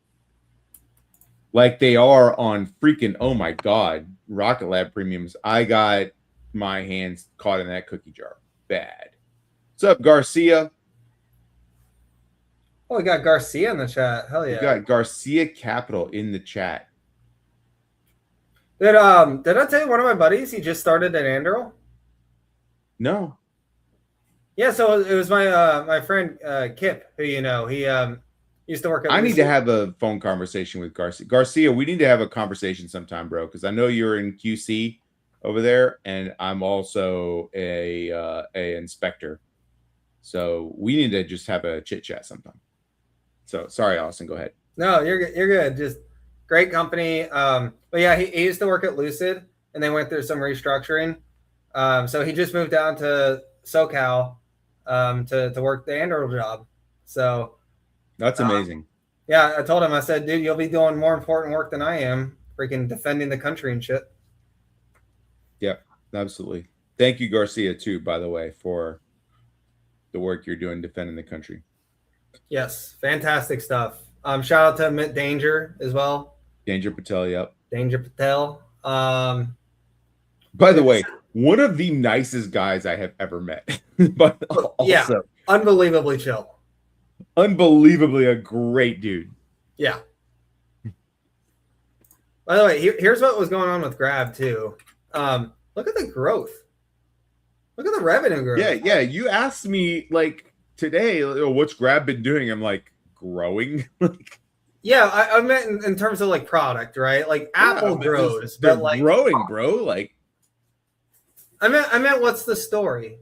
Like they are on freaking, oh my God, Rocket Lab premiums. I got my hands caught in that cookie jar. Bad. What's up, Garcia? Oh, we got Garcia in the chat. Hell yeah. We got Garcia Capital in the chat. Did I tell you one of my buddies, he just started at Anduril? No. Yeah, so it was my friend Kip, who he used to work at I need to have a phone conversation with Garcia. Garcia, we need to have a conversation sometime, bro, because I know you're in QC over there, and I'm also a inspector. So we need to just have a chit chat sometime. So sorry, Austin, go ahead. No, you're good. You're good. Just great company. But yeah, he used to work at Lucid, and they went through some restructuring. So he just moved down to SoCal to work the Anduril job. So that's amazing. Yeah, I told him, I said, dude, you'll be doing more important work than I am, freaking defending the country and shit. Yeah, absolutely. Thank you, Garcia, too, by the way, for the work you're doing defending the country. Yes, fantastic stuff. Shout out to Mint Danger as well. Danger Patel, yep. Danger Patel. By the way, one of the nicest guys I have ever met. But also, yeah, unbelievably chill. Unbelievably a great dude. Yeah. By the way, here's what was going on with Grab too. Look at the growth. Look at the revenue growth. Yeah. You asked me like today, what's Grab been doing? I'm like, growing. Yeah, I meant in terms of like product, right? Like Apple grows, they're but like growing, bro. Like I meant what's the story?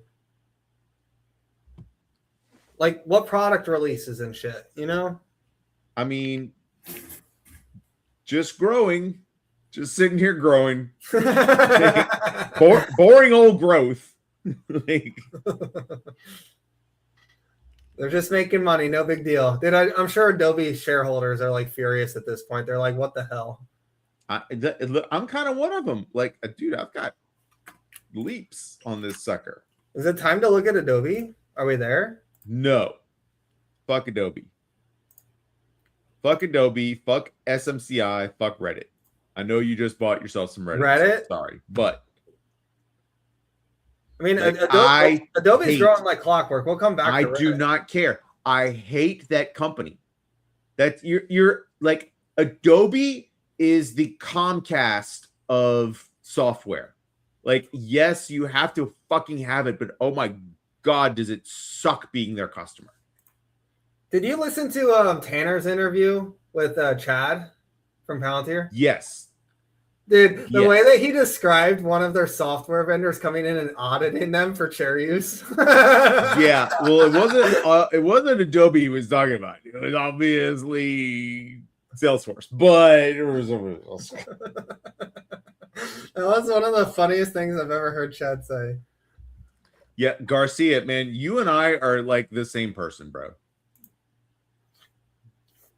Like what product releases and shit, you know? I mean, just growing, just sitting here growing. Boring old growth. Like, they're just making money, no big deal. Dude, I'm sure Adobe shareholders are like furious at this point. They're like, what the hell? I'm kind of one of them. Like, dude, I've got leaps on this sucker. Is it time to look at Adobe? Are we there? No. Fuck Adobe. Fuck Adobe. Fuck SMCI. Fuck Reddit. I know you just bought yourself some Reddit. So sorry, but I mean, like, Adobe's growing like clockwork. We'll come back. I do not care. I hate that company. That you're like Adobe is the Comcast of software. Like, yes, you have to fucking have it, but oh my God, does it suck being their customer? Did you listen to Tanner's interview with Chad from Palantir? Yes. Dude, the way that he described one of their software vendors coming in and auditing them for chair use. Yeah, well, it wasn't Adobe he was talking about. It was obviously Salesforce, but it was that was one of the funniest things I've ever heard Chad say. Yeah, Garcia, man, you and I are like the same person, bro.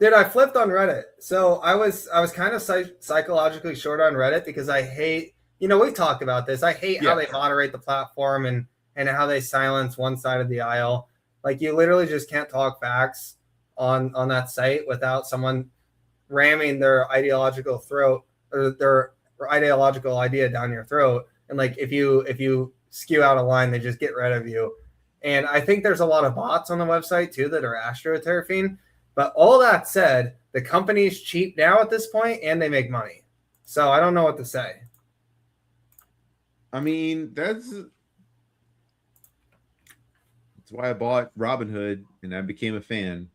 Dude, I flipped on Reddit. So I was kind of psychologically short on Reddit because I hate, we talked about this. I hate how they moderate the platform and how they silence one side of the aisle. Like, you literally just can't talk facts on that site without someone ramming their ideological throat or their ideological idea down your throat. And like, if you skew out a line, they just get rid of you. And I think there's a lot of bots on the website too that are astroturfing. But all that said, the company's cheap now at this point, and they make money. So I don't know what to say. I mean, that's why I bought Robinhood and I became a fan.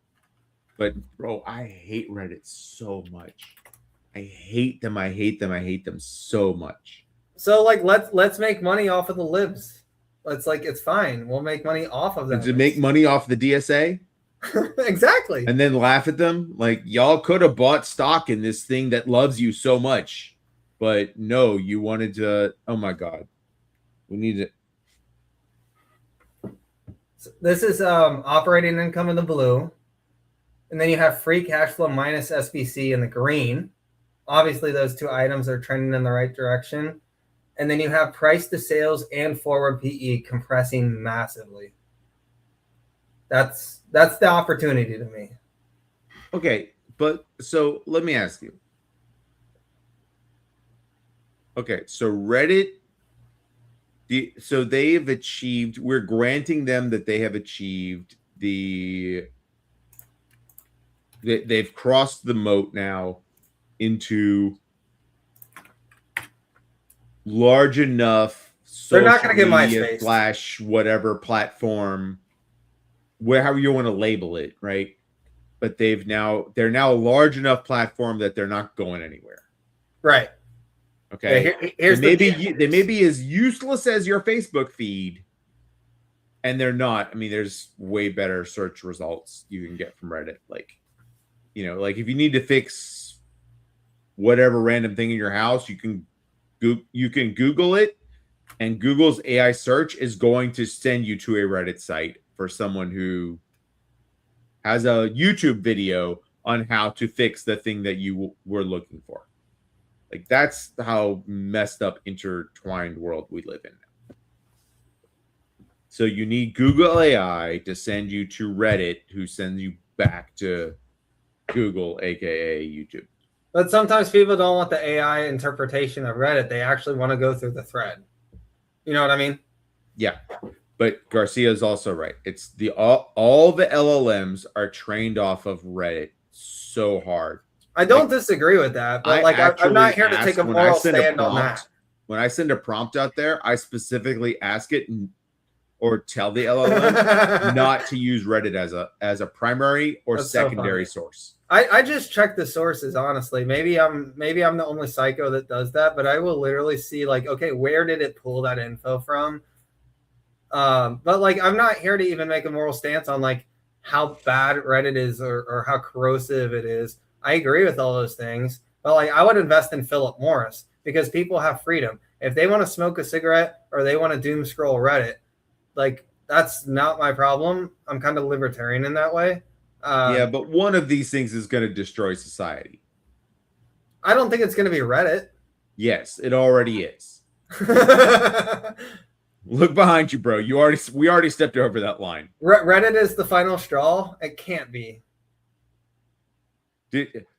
But bro, I hate Reddit so much. I hate them. I hate them. I hate them so much. So like, let's make money off of the libs. It's fine. We'll make money off of them. To make money off the DSA. Exactly. And then laugh at them like, y'all could have bought stock in this thing that loves you so much, but no, you wanted to. Oh my God, we need it. So this is operating income in the blue, and then you have free cash flow minus SBC in the green. Obviously those two items are trending in the right direction. And then you have price to sales and forward PE compressing massively. That's the opportunity to me. Okay, but so let me ask you. Okay, so Reddit, so they've achieved, we're granting them that they have achieved they've crossed the moat now into large enough. They're not going to get MySpace / whatever platform, however you want to label it, right? But they're now a large enough platform that they're not going anywhere. Right. Okay. Yeah, they may be as useless as your Facebook feed, and they're not. I mean, there's way better search results you can get from Reddit. Like, like if you need to fix whatever random thing in your house, you can Google it, and Google's AI search is going to send you to a Reddit site for someone who has a YouTube video on how to fix the thing that you were looking for. Like, that's how messed up, intertwined world we live in now. So you need Google AI to send you to Reddit, who sends you back to Google, aka YouTube. But sometimes people don't want the AI interpretation of Reddit. They actually want to go through the thread. You know what I mean? Yeah. But Garcia is also right. It's all the LLMs are trained off of Reddit so hard. I don't disagree with that, but I'm not here to take a moral stand on that. When I send a prompt out there, I specifically ask it, or tell the LLM not to use Reddit as a primary or That's secondary source. I just check the sources, honestly. Maybe I'm the only psycho that does that, but I will literally see like, okay, where did it pull that info from? But like, I'm not here to even make a moral stance on like how bad Reddit is or how corrosive it is. I agree with all those things, but like, I would invest in Philip Morris because people have freedom. If they want to smoke a cigarette or they want to doom scroll Reddit, like that's not my problem. I'm kind of libertarian in that way. Yeah, but one of these things is going to destroy society. I don't think it's going to be Reddit. Yes, it already is. Look behind you, bro. We already stepped over that line. Reddit is the final straw. It can't be.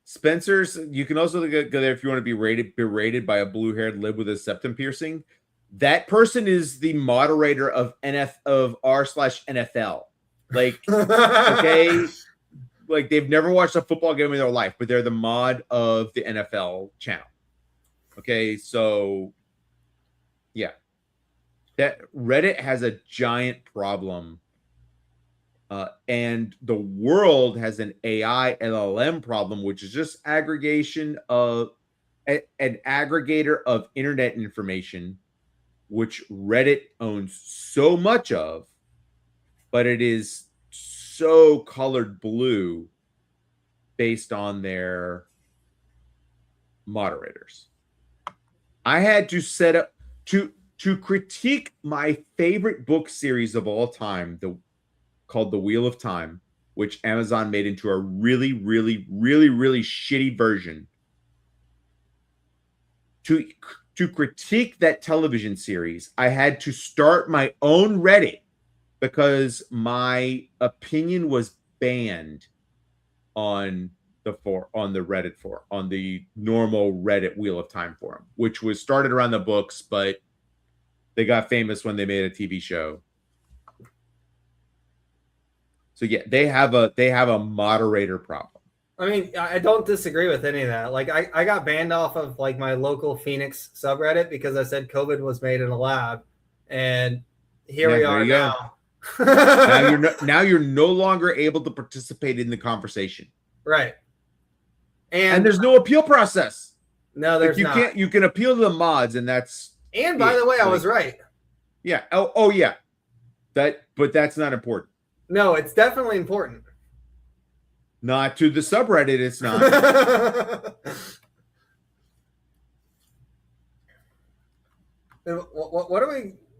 Spencer's. You can also go there if you want to be berated by a blue-haired lib with a septum piercing. That person is the moderator of r/NFL. Like, okay, like they've never watched a football game in their life, but they're the mod of the NFL channel. Okay, so yeah. That Reddit has a giant problem, and the world has an AI LLM problem, which is just aggregation of an aggregator of internet information, which Reddit owns so much of, but it is so colored blue based on their moderators. I had to set up to critique my favorite book series of all time, called The Wheel of Time, which Amazon made into a really, really, really, really shitty version. To critique that television series, I had to start my own Reddit because my opinion was banned on the Reddit forum, on the normal Reddit Wheel of Time forum, which was started around the books, but they got famous when they made a TV show. So yeah, they have a moderator problem. I mean, I don't disagree with any of that. Like I got banned off of like my local Phoenix subreddit because I said COVID was made in a lab, and here we are now. now you're no longer able to participate in the conversation. Right. And there's no appeal process. No, there's not. You can appeal to the mods, and that's. And by the way, I was right. Yeah. Oh yeah. But that's not important. No, it's definitely important. Not to the subreddit, it's not.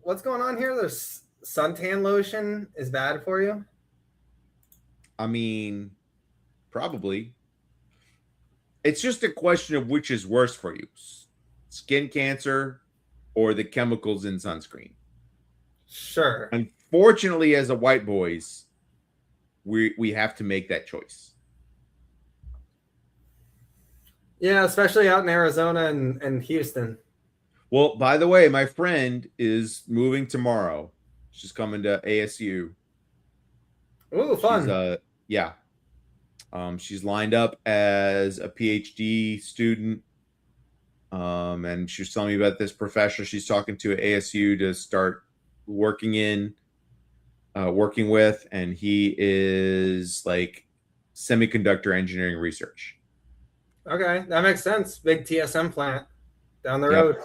What's going on here? There's suntan lotion is bad for you? I mean, probably. It's just a question of which is worse for you. Skin cancer or the chemicals in sunscreen. Sure. Unfortunately, as a white boys, we have to make that choice. Yeah, especially out in Arizona and Houston. Well, by the way, my friend is moving tomorrow. She's coming to ASU. Ooh, fun. She's lined up as a PhD student. And she was telling me about this professor she's talking to at ASU to start working with, and he is like semiconductor engineering research. Okay, that makes sense. Big TSM plant down the road.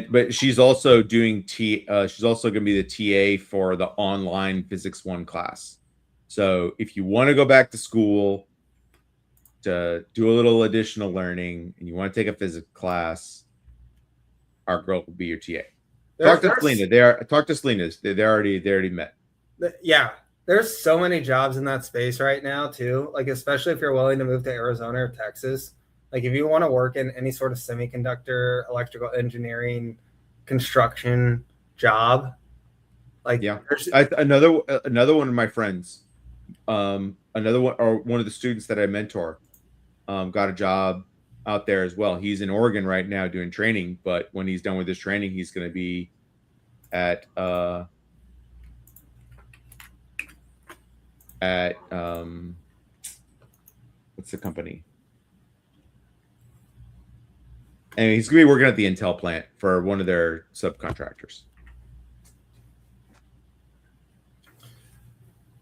But she's also doing she's also going to be the TA for the online Physics 1 class. So if you want to go back to school to do a little additional learning and you want to take a physics class, our girl will be your TA. Talk to Selena. They already met. Yeah, there's so many jobs in that space right now too. Like especially if you're willing to move to Arizona or Texas. Like if you want to work in any sort of semiconductor, electrical engineering, construction job, like another one of my friends, one of the students that I mentor, got a job out there as well. He's in Oregon right now doing training, but when he's done with his training, he's going to be at what's the company? And he's going to be working at the Intel plant for one of their subcontractors.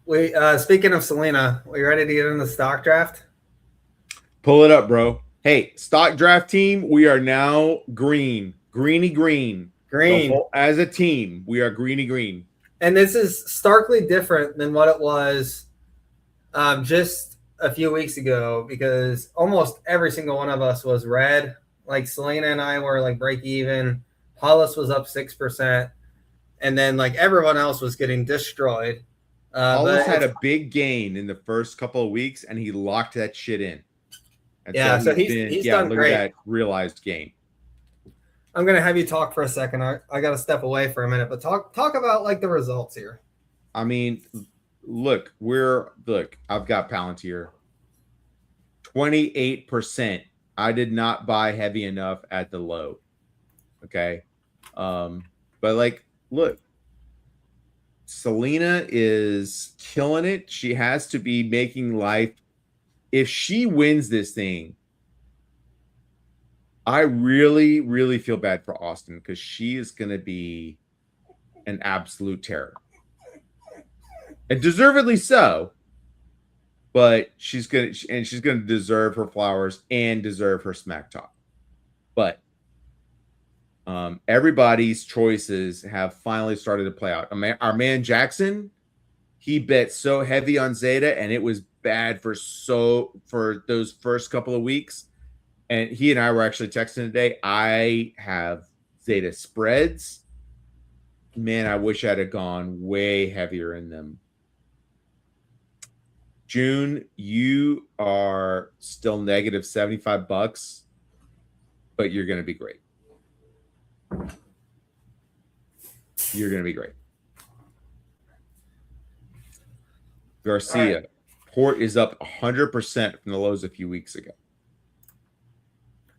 We speaking of Selena, we ready to get in the stock draft? Pull it up, bro. Hey, stock draft team, we are now green. Greeny green. Green. As a team, we are greeny green. And this is starkly different than what it was just a few weeks ago, because almost every single one of us was red. Like Selena and I were like break even. Hollis was up 6%. And then like everyone else was getting destroyed. Hollis had a big gain in the first couple of weeks, and he locked that shit in. And yeah, so he's done look great. At that realized gain. I'm gonna have you talk for a second. I got to step away for a minute, but talk about like the results here. I mean, look, I've got Palantir. 28%. I did not buy heavy enough at the low. Okay. But like, look, Selena is killing it. She has to be making life. If she wins this thing, I really, really feel bad for Austin, because she is going to be an absolute terror. And deservedly so. But she's going to deserve her flowers and deserve her smack talk. But everybody's choices have finally started to play out. Our man Jackson, he bet so heavy on Zeta, and it was bad for those first couple of weeks. And he and I were actually texting today. I have Zeta spreads. Man, I wish I'd have gone way heavier in them. June, you are still negative $75, but you're going to be great. You're going to be great. Garcia, right. Port is up 100% from the lows a few weeks ago.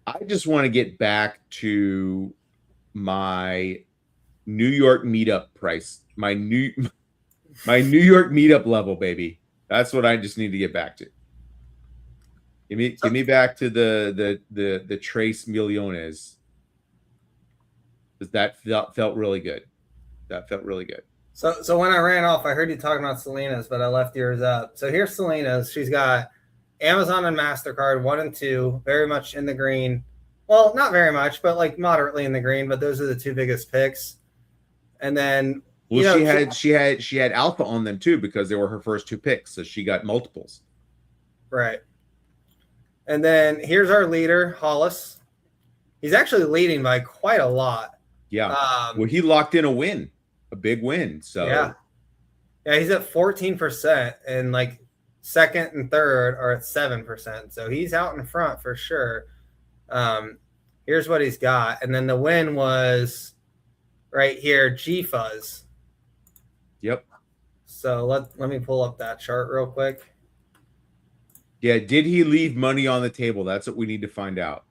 I just want to get back to my New York meetup price, my New York meetup level, baby. That's what I just need to get back to. Give me back to the Trace Millones. That felt really good. That felt really good. So when I ran off, I heard you talking about Selena's, but I left yours up. So here's Selena's. She's got Amazon and MasterCard 1 and 2, very much in the green. Well, not very much, but like moderately in the green. But those are the two biggest picks. And then she had alpha on them too, because they were her first two picks, so she got multiples. Right. And then here's our leader, Hollis. He's actually leading by quite a lot. Yeah. Well, he locked in a big win. So yeah, he's at 14%, and like second and third are at 7%. So he's out in front for sure. Here's what he's got. And then the win was right here, GFuzz. Yep. So let me pull up that chart real quick. Yeah, did he leave money on the table? That's what we need to find out.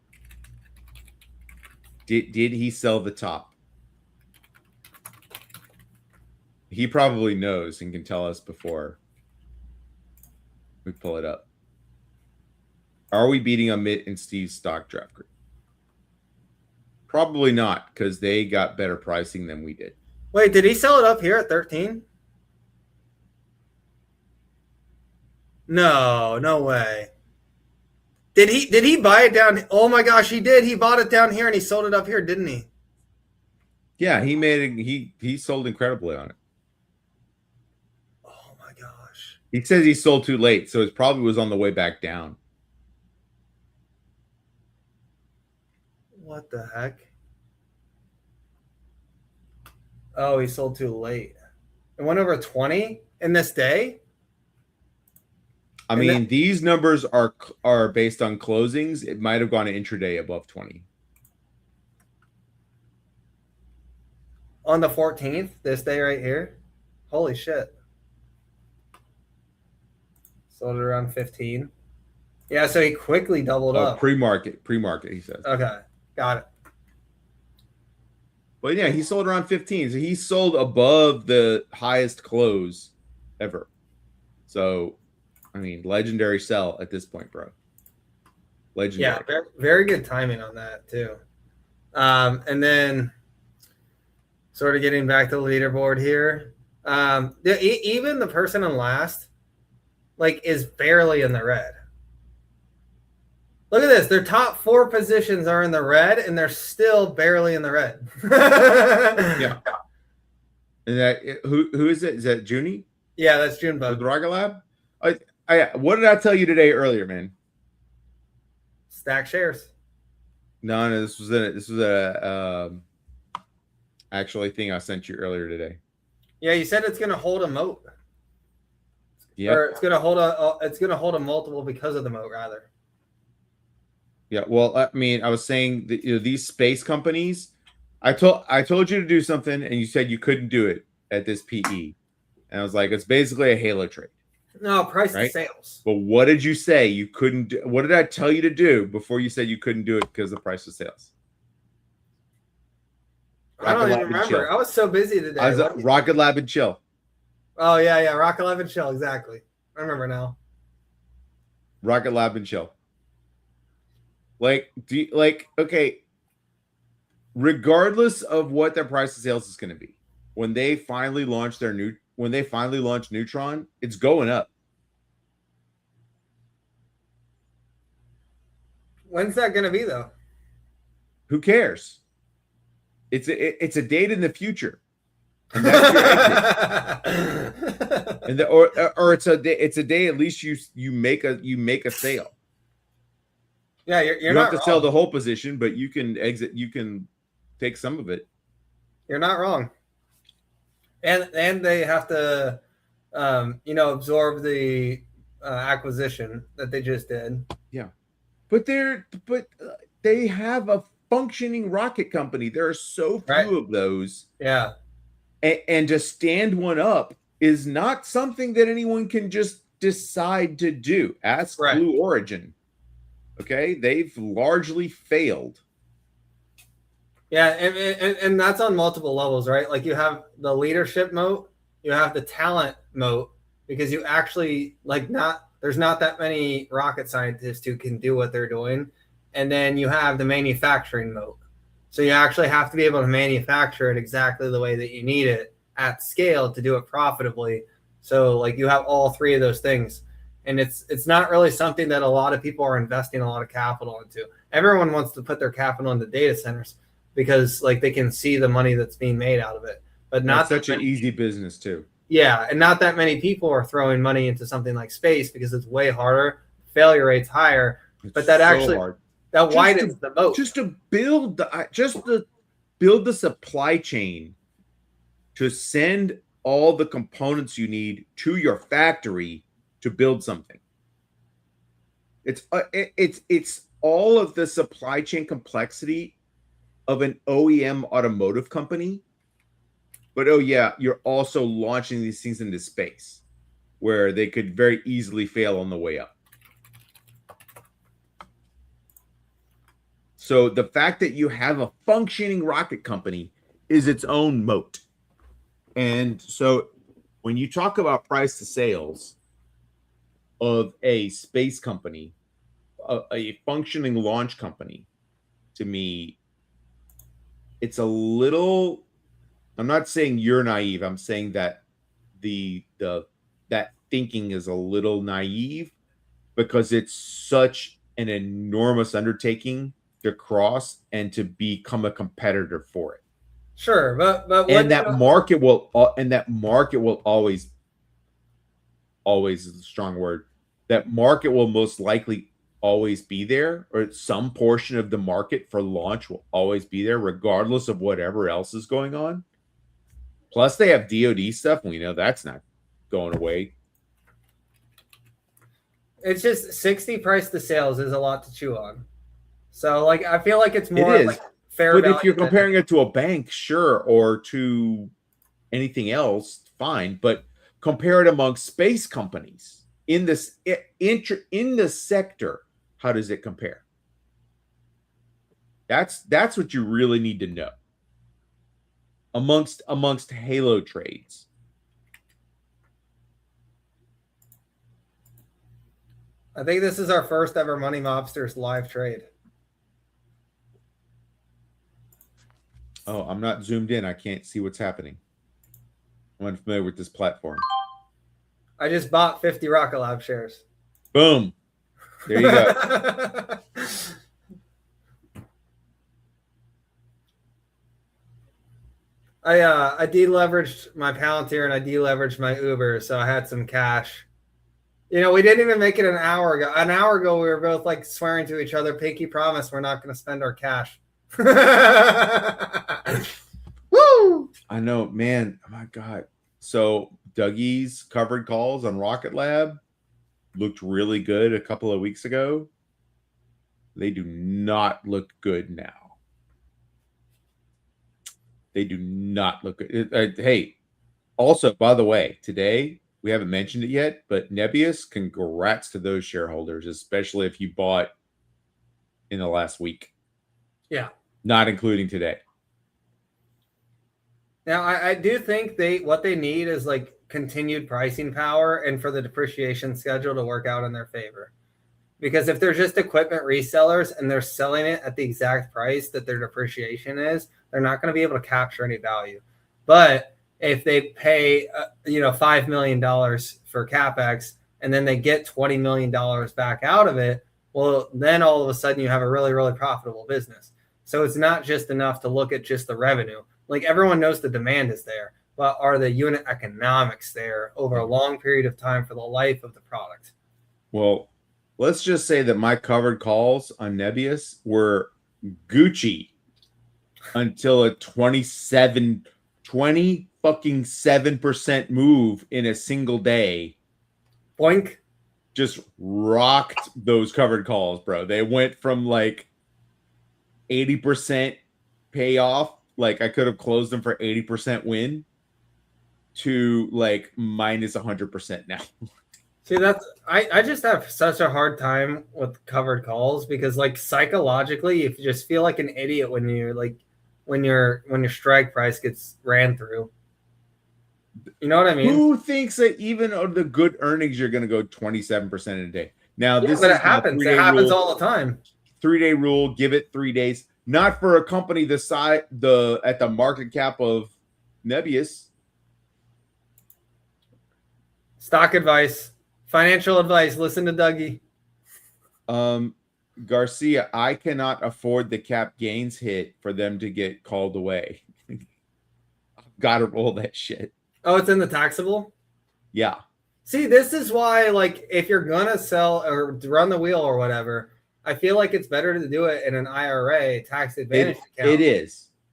Did he sell the top? He probably knows and can tell us before we pull it up. Are we beating Amit and Steve's stock draft group? Probably not, because they got better pricing than we did. Wait, did he sell it up here at 13? No way. Did he buy it down? Oh my gosh, he did. He bought it down here and he sold it up here, didn't he? Yeah, he sold incredibly on it. Oh my gosh. He says he sold too late, so it probably was on the way back down. What the heck? Oh, he sold too late. It went over 20 in this day? I mean, these numbers are based on closings. It might have gone intraday above 20. On the 14th, this day right here? Holy shit. Sold it around 15. Yeah, so he quickly doubled up. Pre-market, he says. Okay, got it. But yeah, he sold around 15. So he sold above the highest close ever. So, I mean, legendary sell at this point, bro. Legendary. Yeah, very good timing on that too. And then sort of getting back to the leaderboard here. Even the person in last, like, is barely in the red. Look at this. Their top 4 positions are in the red, and they're still barely in the red. Yeah. And that who is it? Is that Junie? Yeah, that's Junebug. With Rocket Lab? What did I tell you today earlier, man? Stack shares. No, this was a actually thing I sent you earlier today. Yeah, you said it's going to hold a moat. Yeah, or it's going to hold a multiple because of the moat, rather. Yeah, well, I mean, I was saying that, these space companies. I told you to do something, and you said you couldn't do it at this PE, and I was like, it's basically a halo trade. No, price to sales. But what did you say you couldn't do? What did I tell you to do before you said you couldn't do it because of the price of sales? I don't even remember. I was so busy today. I was at Rocket Lab and chill. Oh, yeah. Rocket Lab and chill. Exactly. I remember now. Rocket Lab and chill. Okay, regardless of what their price of sales is going to be, when they finally launch Neutron, it's going up. When's that going to be, though? Who cares? It's a date in the future, and that's your exit. And or it's a day. At least you make a sale. Yeah, you're not have to sell the whole position, but you can exit. You can take some of it. You're not wrong. And they have to, absorb the acquisition that they just did. Yeah, but they have a functioning rocket company. There are so few of those. Yeah, and to stand one up is not something that anyone can just decide to do. Ask Blue Origin. Okay, they've largely failed. Yeah, and that's on multiple levels, right? Like, you have the leadership moat, you have the talent moat, because you actually there's not that many rocket scientists who can do what they're doing, and then you have the manufacturing moat. So you actually have to be able to manufacture it exactly the way that you need it at scale to do it profitably. So, like, you have all 3 of those things. And it's not really something that a lot of people are investing a lot of capital into. Everyone wants to put their capital into data centers because, like, they can see the money that's being made out of it. But not such an easy business too. Yeah, and not that many people are throwing money into something like space because it's way harder, failure rate's higher. But that widens the moat. Just to build the supply chain to send all the components you need to your factory to build something. It's all of the supply chain complexity of an OEM automotive company. But you're also launching these things into space where they could very easily fail on the way up. So the fact that you have a functioning rocket company is its own moat. And so when you talk about price to sales of a space company, a functioning launch company, to me, it's a little, I'm not saying you're naive. I'm saying that that thinking is a little naive because it's such an enormous undertaking to cross and to become a competitor for it. Sure, but that market will always is a strong word. That market will most likely always be there, or some portion of the market for launch will always be there, regardless of whatever else is going on. Plus, they have DoD stuff, and we know that's not going away. It's just 60 price to sales is a lot to chew on. So, like, I feel like it's more like fair. But if you're comparing it to a bank, sure, or to anything else, fine. But compare it among space companies in this in the sector. How does it compare? That's what you really need to know. Amongst halo trades. I think this is our first ever Money Mobsters live trade. Oh, I'm not zoomed in. I can't see what's happening. I'm unfamiliar with this platform. I just bought 50 Rocket Lab shares. Boom. There you go. I deleveraged my Palantir and I deleveraged my Uber, so I had some cash. You know, we didn't even make it an hour ago. An hour ago, we were both like swearing to each other, pinky promise, we're not going to spend our cash. Woo! I know, man. Oh my God. So Dougie's covered calls on Rocket Lab looked really good a couple of weeks ago. They do not look good now. They do not look good. Hey, also, by the way, today, we haven't mentioned it yet, but Nebius, congrats to those shareholders, especially if you bought in the last week. Yeah. Not including today. Now, I do think what they need is like continued pricing power and for the depreciation schedule to work out in their favor. Because if they're just equipment resellers and they're selling it at the exact price that their depreciation is, they're not going to be able to capture any value. But if they pay, $5 million for CapEx and then they get $20 million back out of it, well, then all of a sudden you have a really, really profitable business. So it's not just enough to look at just the revenue. Like everyone knows the demand is there, but are the unit economics there over a long period of time for the life of the product? Well, let's just say that my covered calls on Nebius were Gucci until a 20 fucking 7% move in a single day. Boink. Just rocked those covered calls, bro. They went from like 80% payoff, like I could have closed them for 80% win, to like minus 100% now. See, I just have such a hard time with covered calls because like psychologically, you just feel like an idiot when your strike price gets ran through. You know what I mean? Who thinks that even on the good earnings you're going to go 27% in a day? Now this but is it happens. It happens all the time. 3-day rule. Give it 3 days. Not for a company the size at the market cap of Nebius. Stock advice, financial advice. Listen to Dougie. Garcia, I cannot afford the cap gains hit for them to get called away. Got to roll that shit. Oh, it's in the taxable? Yeah. See, this is why, like, if you're going to sell or run the wheel or whatever, I feel like it's better to do it in an IRA, tax advantage account. It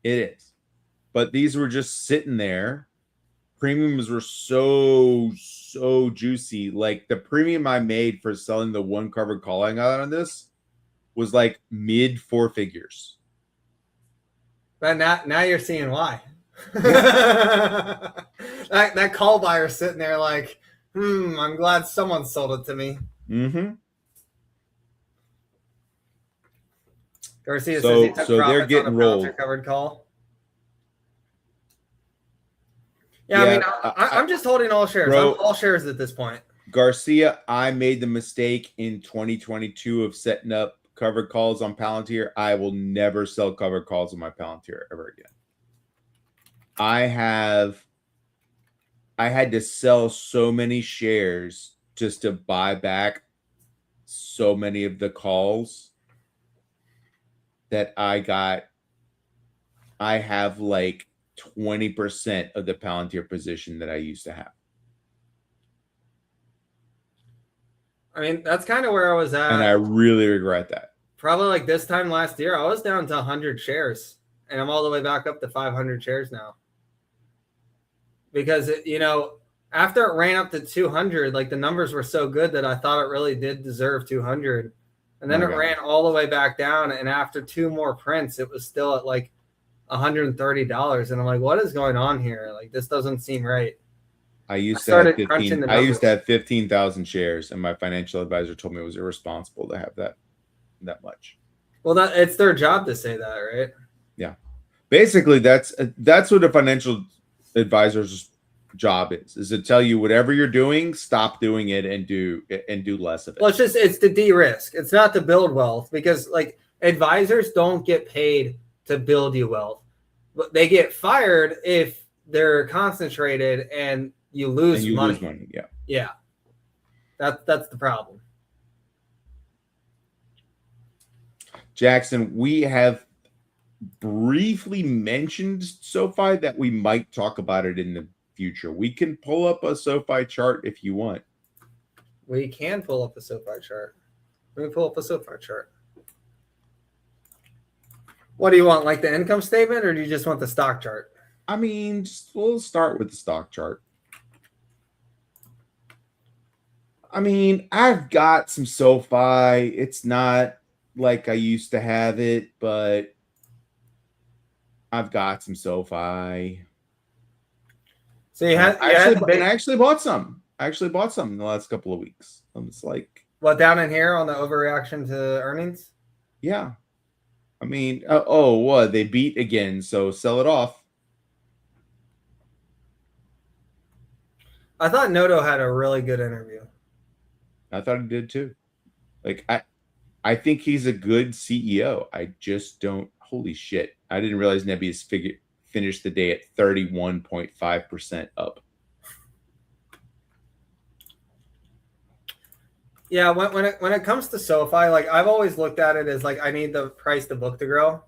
is. But these were just sitting there. Premiums were so juicy. Like the premium I made for selling the one covered call I got on this was like mid 4 figures. But now you're seeing why. that call buyer sitting there like, I'm glad someone sold it to me. Mm-hmm. Garcia says he took they're getting rolled. Covered call. Yeah, I mean, I'm just holding all shares. Bro, I'm all shares at this point. Garcia, I made the mistake in 2022 of setting up covered calls on Palantir. I will never sell covered calls on my Palantir ever again. I had to sell so many shares just to buy back so many of the calls that I have like 20% of the Palantir position that I used to have. I mean, that's kind of where I was at. And I really regret that. Probably like this time last year, I was down to 100 shares. And I'm all the way back up to 500 shares now. Because, after it ran up to 200, like the numbers were so good that I thought it really did deserve 200. And then it ran all the way back down. And after 2 more prints, it was still at like $130. And I'm like, what is going on here? Like, this doesn't seem right. I used to have 15,000 shares, and my financial advisor told me it was irresponsible to have that much. Well, it's their job to say that, right? Yeah. Basically, that's what a financial advisor's job is to tell you whatever you're doing, stop doing it and do less of it. Well, it's to de-risk. It's not to build wealth, because like advisors don't get paid to build you wealth. But they get fired if they're concentrated and you lose money. Lose money. Yeah. Yeah. That's the problem. Jackson, we have briefly mentioned SoFi that we might talk about it in the future. We can pull up a SoFi chart if you want. We can pull up a SoFi chart. Let me pull up a SoFi chart. What do you want, like the income statement, or do you just want the stock chart? I mean, we'll start with the stock chart. I mean, I've got some SoFi. It's not like I used to have it, but I've got some SoFi. So I actually bought some. I actually bought some in the last couple of weeks. It's like, what, down in here on the overreaction to earnings? Yeah. I mean, what? They beat again, so sell it off. I thought Noto had a really good interview. I thought he did too. Like, I think he's a good CEO. I just don't. Holy shit! I didn't realize Nebius finished the day at 31.5% up. Yeah, when it comes to SoFi, like, I've always looked at it as like, I need the price to book to grow,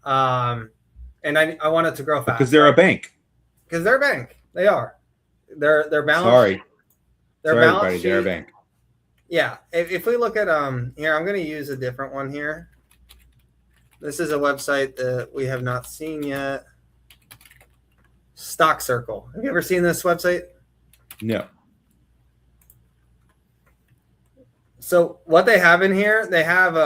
and I want it to grow fast because they're a bank. Because they're a bank. They are. Their balance. Sorry, balance everybody. They're a bank. Yeah. If we look at here, I'm going to use a different one here. This is a website that we have not seen yet. Stock Circle. Have you ever seen this website? No. So what they have in here, they have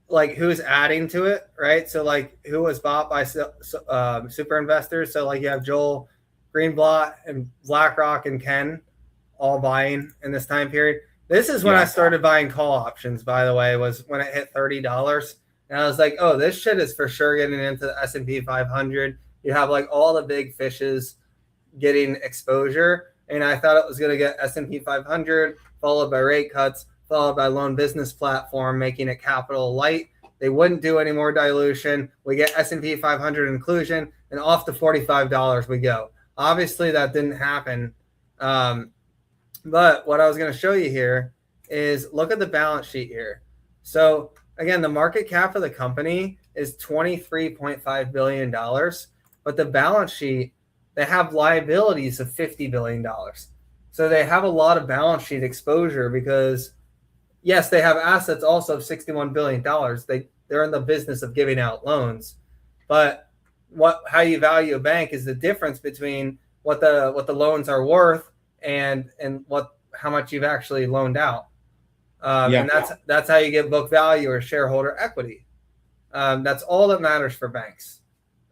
like who's adding to it, right? So like who was bought by super investors. So like you have Joel Greenblatt and BlackRock and Ken all buying in this time period. This is when I started buying call options, by the way, was when it hit $30. And I was like, oh, this shit is for sure getting into the S&P 500. You have like all the big fishes getting exposure. And I thought it was going to get S&P 500, followed by rate cuts, followed by loan business platform, making it capital light. They wouldn't do any more dilution. We get S&P 500 inclusion, and off to $45 we go. Obviously, that didn't happen. But what I was going to show you here is look at the balance sheet here. So again, the market cap of the company is $23.5 billion, but the balance sheet, they have liabilities of $50 billion. So they have a lot of balance sheet exposure because, yes, they have assets also of $61 billion. They're in the business of giving out loans. But how you value a bank is the difference between what the loans are worth and how much you've actually loaned out. And that's how you get book value or shareholder equity. That's all that matters for banks.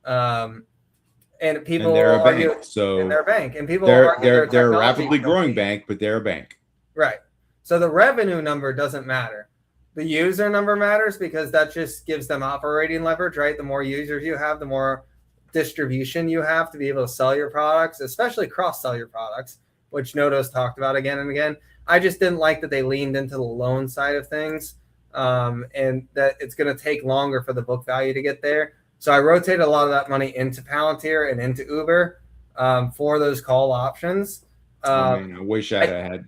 And people they're a argue, bank, so and they're a bank, and people they're a a rapidly growing bank, but they're a bank. Right. So the revenue number doesn't matter. The user number matters because that just gives them operating leverage, right? The more users you have, the more distribution you have to be able to sell your products, especially cross-sell your products, which Noto's talked about again and again. I just didn't like that they leaned into the loan side of things, and that it's going to take longer for the book value to get there. So I rotated a lot of that money into Palantir and into Uber for those call options. I wish I had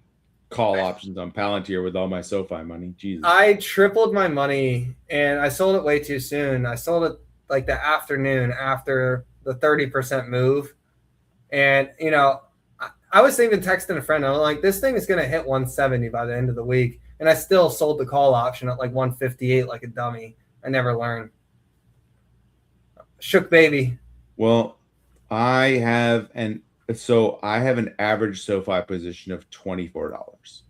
call options on Palantir with all my SoFi money. Jesus. I tripled my money and I sold it way too soon. I sold it like the afternoon after the 30% move. And, I was even texting a friend. I'm like, this thing is going to hit 170 by the end of the week. And I still sold the call option at like 158 like a dummy. I never learned. Shook baby. Well, I have an average SoFi position of $24.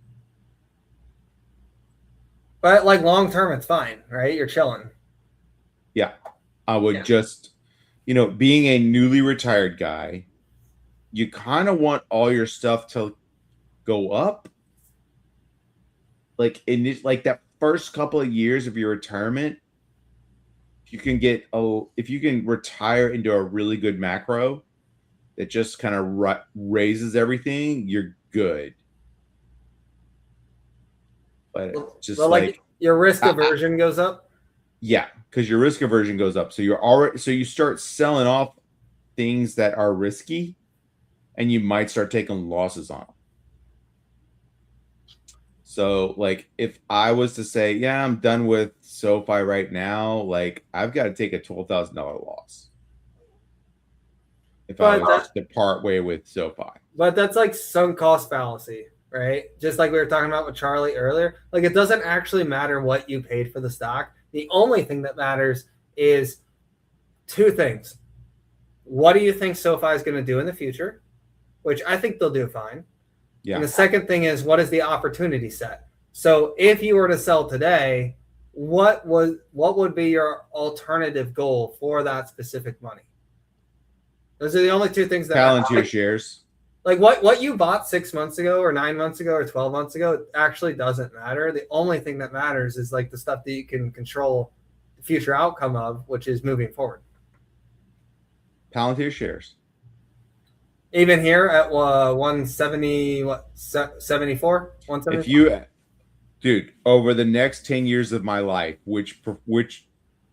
But like long term, it's fine, right? You're chilling. Yeah. I would just, being a newly retired guy, you kind of want all your stuff to go up. Like like that first couple of years of your retirement, if you can retire into a really good macro that just kind of raises everything, you're good. But it's just like your risk aversion goes up. Yeah, because your risk aversion goes up. So you start selling off things that are risky, and you might start taking losses on them. So, like, if I was to say, yeah, I'm done with SoFi right now, like, I've got to take a $12,000 loss if I was just to part way with SoFi. But that's like sunk cost fallacy, right? Just like we were talking about with Charlie earlier. Like, it doesn't actually matter what you paid for the stock. The only thing that matters is two things. What do you think SoFi is going to do in the future? Which I think they'll do fine. Yeah. And the second thing is, what is the opportunity set? So if you were to sell today, what would be your alternative goal for that specific money? Those are the only two things that Palantir shares. Like what you bought 6 months ago or 9 months ago or 12 months ago, it actually doesn't matter. The only thing that matters is like the stuff that you can control the future outcome of, which is moving forward. Palantir shares. Even here at 170, 74? 174? Dude, over the next 10 years of my life, which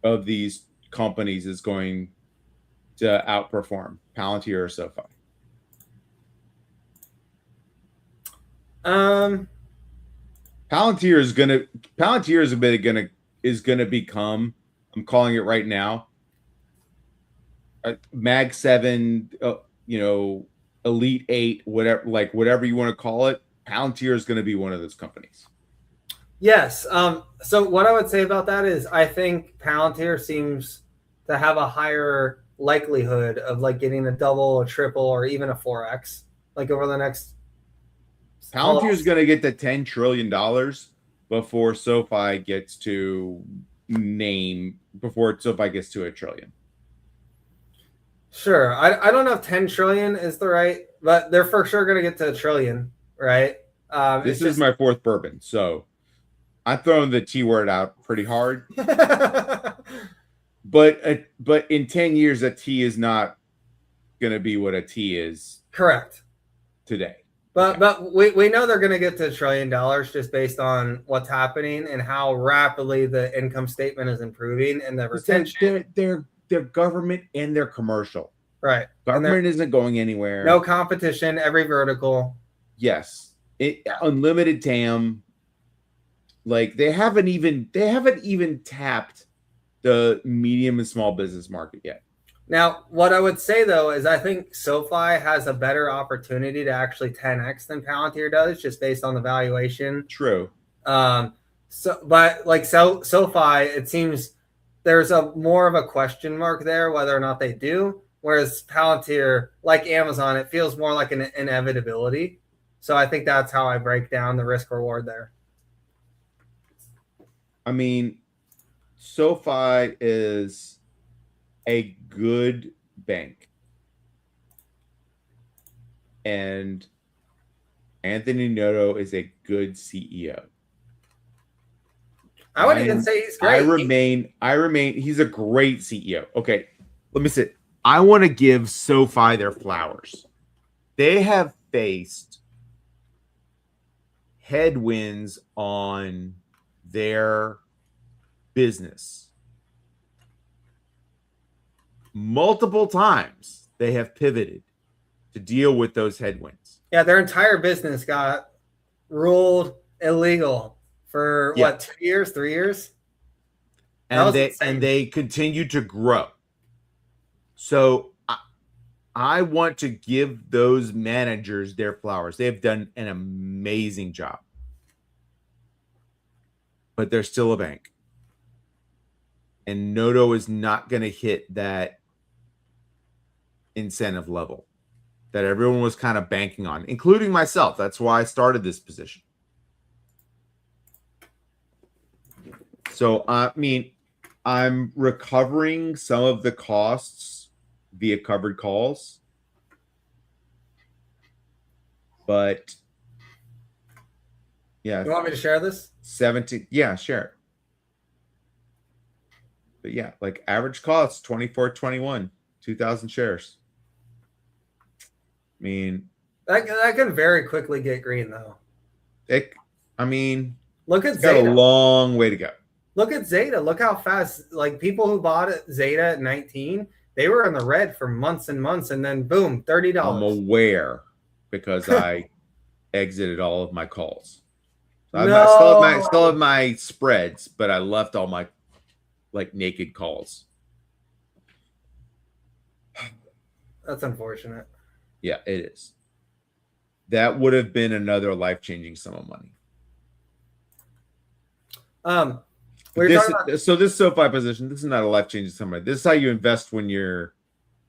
of these companies is going to outperform, Palantir or SoFi? Palantir is gonna become, I'm calling it right now, Mag 7, Elite 8, whatever you want to call it. Palantir is going to be one of those companies. Yes. So what I would say about that is I think Palantir seems to have a higher likelihood of like getting a double, a triple, or even a 4x like over the next. Palantir is going to get to $10 trillion before SoFi gets to $1 trillion. Sure. I don't know if 10 trillion is the right, but they're for sure going to get to $1 trillion, right? This is my fourth bourbon, so I'm throwing the T word out pretty hard. but in 10 years, a T is not going to be what a T is. Correct. Today. But we know they're going to get to $1 trillion just based on what's happening and how rapidly the income statement is improving and the retention. They're government and they're commercial. Right. Government isn't going anywhere. No competition, every vertical. Yes. Unlimited TAM. Like they haven't even tapped the medium and small business market yet. Now, what I would say though is I think SoFi has a better opportunity to actually 10x than Palantir does, just based on the valuation. True. But SoFi, it seems there's a more of a question mark there whether or not they do. Whereas Palantir, like Amazon, it feels more like an inevitability. So I think that's how I break down the risk reward there. I mean, SoFi is a good bank. And Anthony Noto is a good CEO. I would even say he's great. I remain, he's a great CEO. Okay, let me say, I want to give SoFi their flowers. They have faced headwinds on their business. Multiple times they have pivoted to deal with those headwinds. Yeah, their entire business got ruled illegal for what, 2 years, 3 years? And they continue to grow. So I want to give those managers their flowers. They have done an amazing job. But they're still a bank. And Noto is not going to hit that incentive level that everyone was kind of banking on, including myself. That's why I started this position. So, I mean, I'm recovering some of the costs via covered calls. But, yeah. You want me to share this? 17. Yeah, share it. But yeah, like average cost, 24.21, 2,000 shares. I mean, that can very quickly get green, though. Look at Zeta. Got a long way to go. Look at Zeta. Look how fast, like people who bought Zeta at 19, they were in the red for months and months, and then boom, $30. I'm aware because I exited all of my calls. So I still have my spreads, but I left all my like naked calls. That's unfortunate. Yeah, it is. That would have been another life-changing sum of money. So this SoFi position, this is not a life-changing sum of money. This is how you invest when you're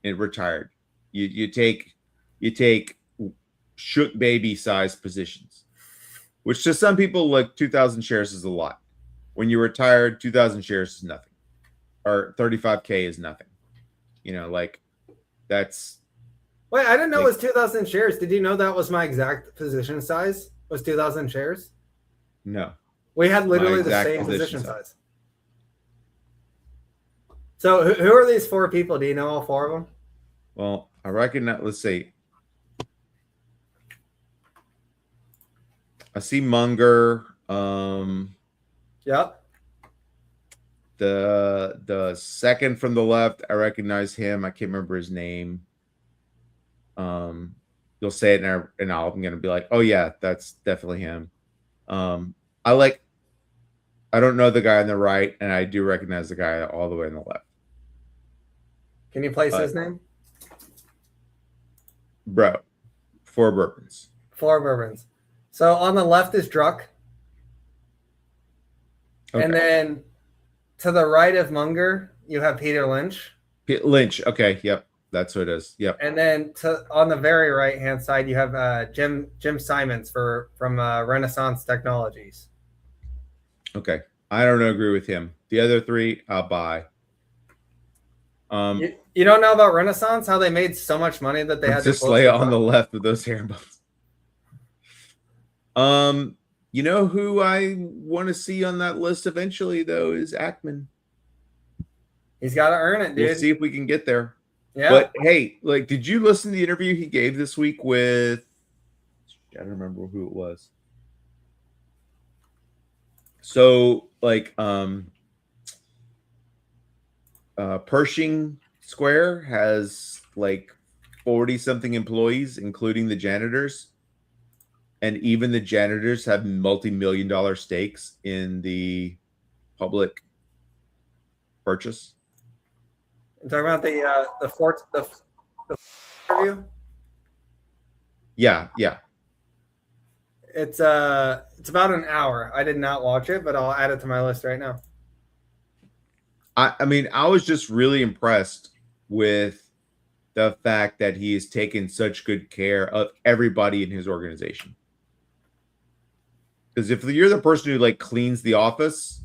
retired. You take shook baby size positions, which to some people, like 2,000 shares is a lot. When you're retired, 2,000 shares is nothing, or 35K is nothing. You know, like that's. Wait, I didn't know it was 2,000 shares. Did you know that was my exact position size? Was 2,000 shares? No. We had literally the same position size. So who are these 4 people? Do you know all 4 of them? Well, I reckon that. Let's see. I see Munger. Yep. The second from the left, I recognize him. I can't remember his name. You'll say it, and I'm gonna be like, oh yeah, that's definitely him. I don't know the guy on the right, and I do recognize the guy all the way on the left. Can you place his name? Bro, 4 bourbons. 4 bourbons. So on the left is Druck. Okay. And then to the right of Munger, you have Peter Lynch. Lynch. Okay. Yep. That's what it is. Yep. And then on the very right-hand side, you have Jim Simons from Renaissance Technologies. Okay. I don't agree with him. The other 3, I'll buy. You don't know about Renaissance? How they made so much money that they had to just lay on the left with those herringbones. You know who I want to see on that list eventually, though, is Ackman. He's got to earn it, dude. We'll see if we can get there. Yeah. But hey, like, did you listen to the interview he gave this week with? I don't remember who it was. So, like, Pershing Square has like 40-something employees, including the janitors. And even the janitors have multi-million-dollar stakes in the public purchase. You're talking about the interview? Yeah. It's about an hour. I did not watch it, but I'll add it to my list right now. I mean, I was just really impressed with the fact that he has taken such good care of everybody in his organization. Because if you're the person who like cleans the office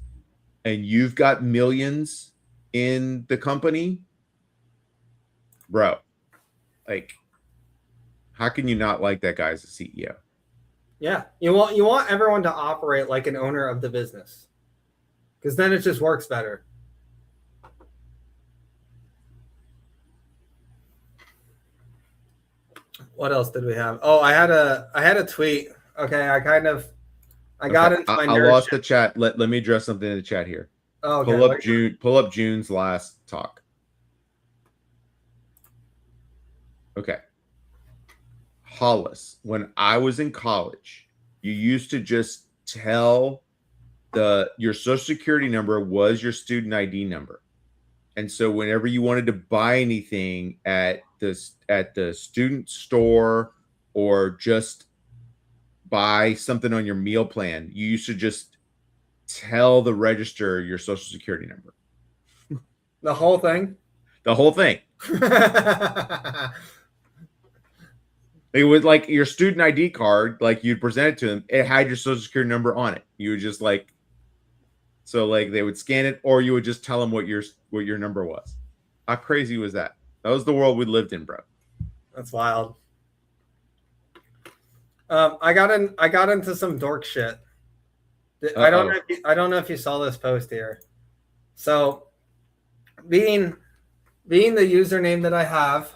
and you've got millions in the company, bro, like, how can you not like that guy as a CEO? Yeah, you want everyone to operate like an owner of the business, because then it just works better. What else did we have? Oh, I had a tweet. Okay, I got into my nerd I lost shit. the chat. Let me address something in the chat here. Oh, okay. Pull up June's last talk. Okay. Hollis, when I was in college, you used to just tell your social security number was your student ID number. And so whenever you wanted to buy anything at the student store or just buy something on your meal plan, you used to just tell the register your social security number. The whole thing? The whole thing. It was like your student ID card, like you'd present it to them, it had your social security number on it. You would just like, so like they would scan it, or you would just tell them what your number was. How crazy was that? That was the world we lived in, bro. That's wild. I got into some dork shit. I don't know if you saw this post here. So, being the username that I have,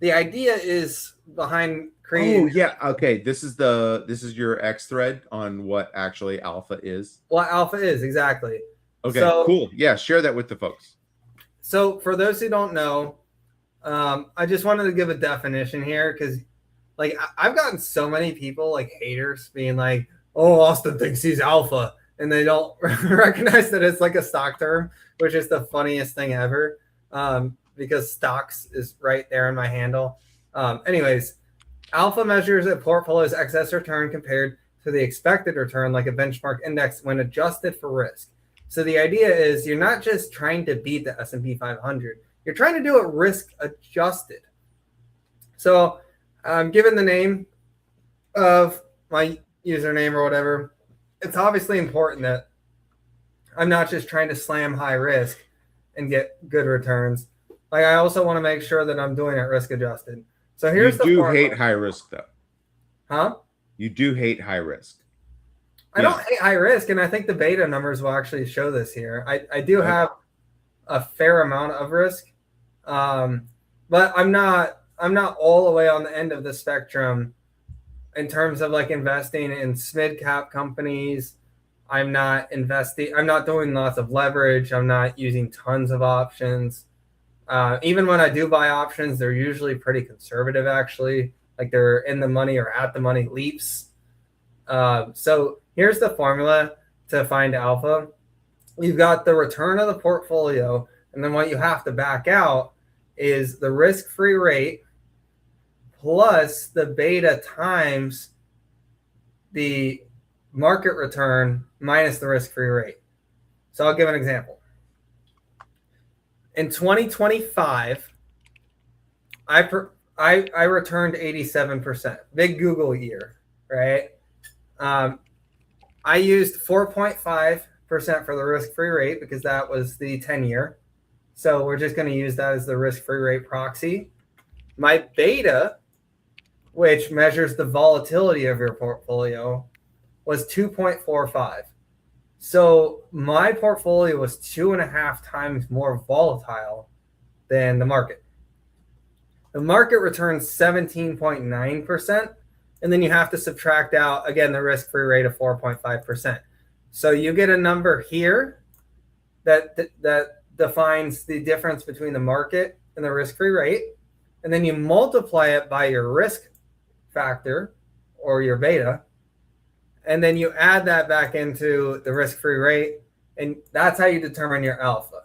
the idea is behind creating. Oh yeah, okay. This is your X thread on what actually alpha is. What alpha is exactly. Okay, so, cool. Yeah, share that with the folks. So for those who don't know, I just wanted to give a definition here because, like, I've gotten so many people, like haters, being like, "Oh, Austin thinks he's alpha," and they don't recognize that it's like a stock term, which is the funniest thing ever. Because stocks is right there in my handle. Anyways, alpha measures a portfolio's excess return compared to the expected return, like a benchmark index, when adjusted for risk. So the idea is you're not just trying to beat the S&P 500; you're trying to do it risk adjusted. So, given the name of my username or whatever, it's obviously important that I'm not just trying to slam high risk and get good returns. Like, I also want to make sure that I'm doing it risk adjusted. So here's you do hate high risk, though. Huh? You do hate high risk. I don't hate high risk, and I think the beta numbers will actually show this here. I do have a fair amount of risk, but I'm not all the way on the end of the spectrum in terms of like investing in mid cap companies. I'm not doing lots of leverage. I'm not using tons of options. Even when I do buy options, they're usually pretty conservative, actually. Like, they're in the money or at the money leaps. So here's the formula to find alpha. You've got the return of the portfolio, and then what you have to back out is the risk-free rate plus the beta times the market return minus the risk-free rate. So I'll give an example. In 2025, I returned 87%. Big Google year, right? I used 4.5% for the risk-free rate because that was the 10-year. So we're just going to use that as the risk-free rate proxy. My beta, which measures the volatility of your portfolio, was 2.45. So my portfolio was 2.5 times more volatile than the market. The market returns 17.9%, and then you have to subtract out, again, the risk-free rate of 4.5%. So you get a number here that defines the difference between the market and the risk-free rate, and then you multiply it by your risk factor or your beta, and then you add that back into the risk-free rate, and that's how you determine your alpha.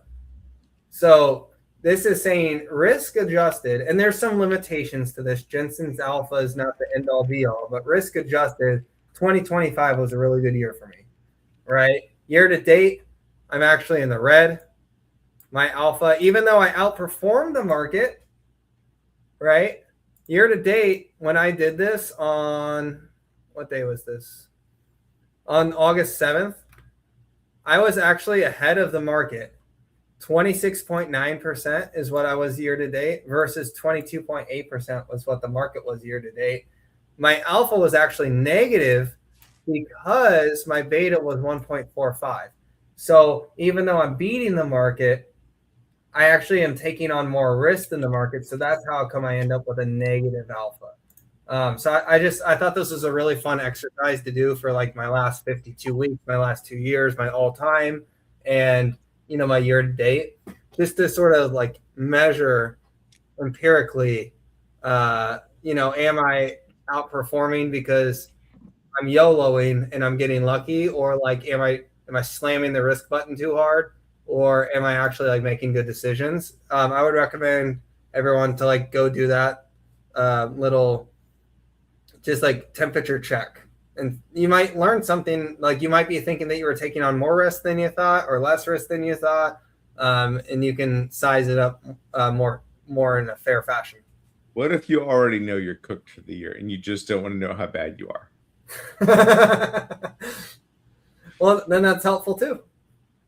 So this is saying risk adjusted, and there's some limitations to this. Jensen's alpha is not the end all be all, but risk adjusted, 2025 was a really good year for me, right? Year to date, I'm actually in the red. My alpha, even though I outperformed the market, right? Year to date, when I did this on, what day was this? On August 7th, I was actually ahead of the market. 26.9% is what I was year to date versus 22.8% was what the market was year to date. My alpha was actually negative because my beta was 1.45. So even though I'm beating the market, I actually am taking on more risk than the market. So that's how come I end up with a negative alpha. So I thought this was a really fun exercise to do for like my last 52 weeks, my last 2 years, my all time, and my year to date, just to sort of like measure empirically, am I outperforming because I'm YOLOing and I'm getting lucky, or like am I slamming the risk button too hard, or am I actually like making good decisions? I would recommend everyone to like go do that little just like temperature check, and you might learn something. Like, you might be thinking that you were taking on more risk than you thought or less risk than you thought, and you can size it up more in a fair fashion. What if you already know you're cooked for the year and you just don't want to know how bad you are? Well, then that's helpful too.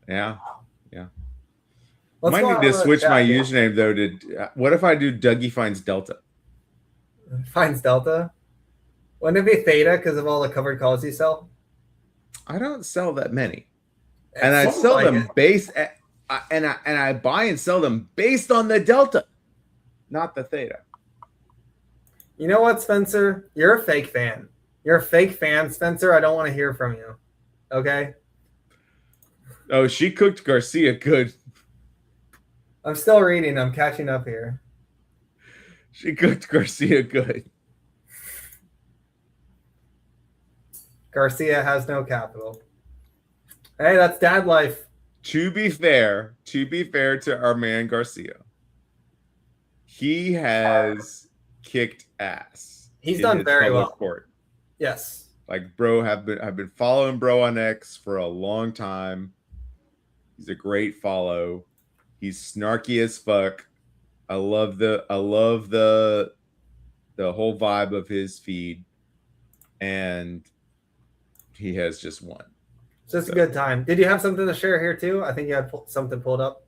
Yeah. Let's might need to switch my username though to what if I do Dougie finds Delta? Finds Delta? Wouldn't it be theta because of all the covered calls you sell? I don't sell that many, and I sell them and I buy and sell them based on the delta, not the theta. You know what, Spencer? You're a fake fan. You're a fake fan, Spencer. I don't want to hear from you. Okay? Oh, she cooked Garcia good. I'm still reading. I'm catching up here. She cooked Garcia good. Garcia has no capital. Hey, that's dad life. To be fair to our man Garcia, he has kicked ass. He's done very well. Court. Yes. Like, bro, I've been following bro on X for a long time. He's a great follow. He's snarky as fuck. I love the whole vibe of his feed, and he has just won. So it's a good time. Did you have something to share here too? I think you had something pulled up.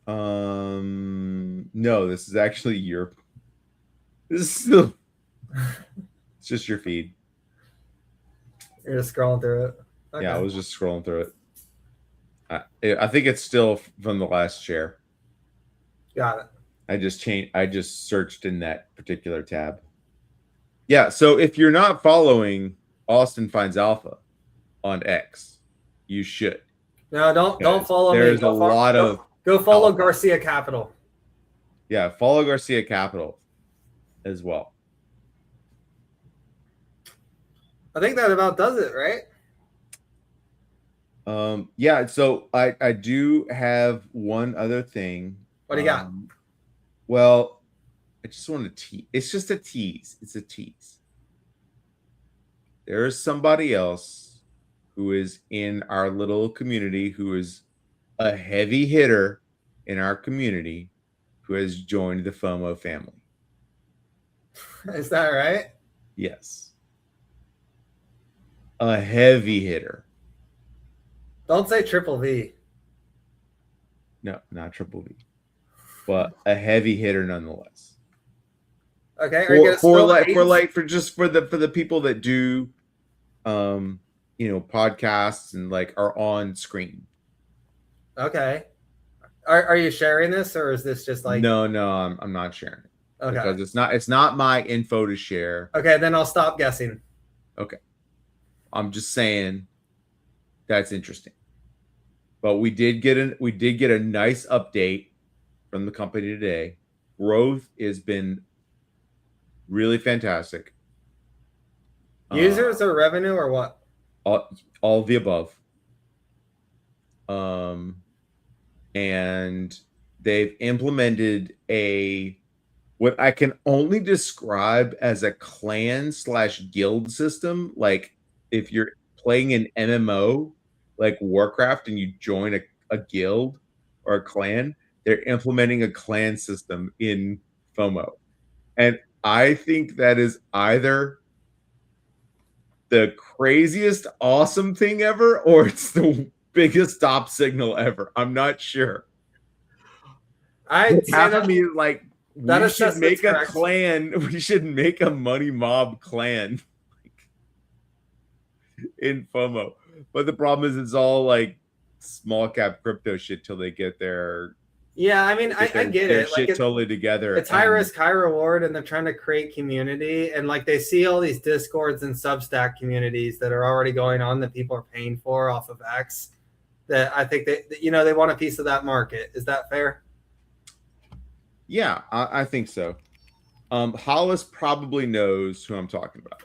No, this is actually your. This is still. It's just your feed. You're just scrolling through it. Okay. Yeah, I was just scrolling through it. I think it's still from the last share. Got it. I just searched in that particular tab. Yeah, so if you're not following Austin Finds Alpha on X, you should. No, don't follow me. There's a lot of go follow Garcia Capital. Yeah, follow Garcia Capital as well. I think that about does it, right? Yeah, so I do have one other thing. What do you got? Well, I just want to tease. It's just a tease. It's a tease. There is somebody else who is in our little community who is a heavy hitter in our community who has joined the FOMO family. Is that right? Yes. A heavy hitter. Don't say Triple V. No, not Triple V. But a heavy hitter nonetheless. Okay. For the people that do podcasts and like are on screen. Okay. Are you sharing this, or is this just like No, I'm not sharing it. Okay. Because it's not my info to share. Okay, then I'll stop guessing. Okay. I'm just saying that's interesting. But we did get a nice update from the company today. Growth has been really fantastic. Users or revenue or what? All of the above. And they've implemented what I can only describe as a clan/guild system. Like if you're playing an MMO like Warcraft and you join a guild or a clan, they're implementing a clan system in FOMO. And I think that is either the craziest awesome thing ever, or it's the biggest stop signal ever. I'm not sure. Half of me is like, we should make a clan. We should make a money mob clan in FOMO. But the problem is it's all like small cap crypto shit till they get their I mean, I get it. Shit like totally together. It's high risk, high reward, and they're trying to create community. And like they see all these Discords and Substack communities that are already going on that people are paying for off of X. That I think they want a piece of that market. Is that fair? Yeah, I think so. Hollis probably knows who I'm talking about.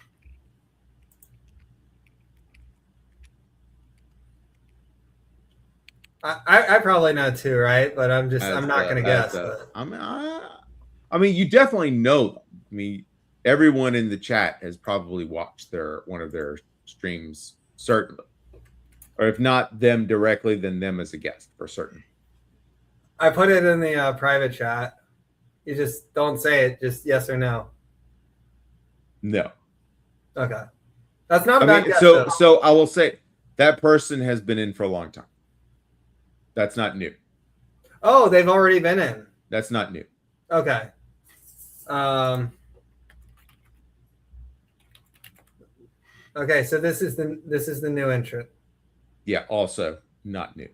I probably know too, right? But I'm not going to guess. I mean, you definitely know them. I mean, everyone in the chat has probably watched one of their streams, certainly. Or if not them directly, then them as a guest for certain. I put it in the private chat. You just don't say it. Just yes or no. No. Okay. That's not a bad guess. So I will say that person has been in for a long time. That's not new. Oh, they've already been in. That's not new. Okay. Okay, so this is the new entrant. Yeah, also not new.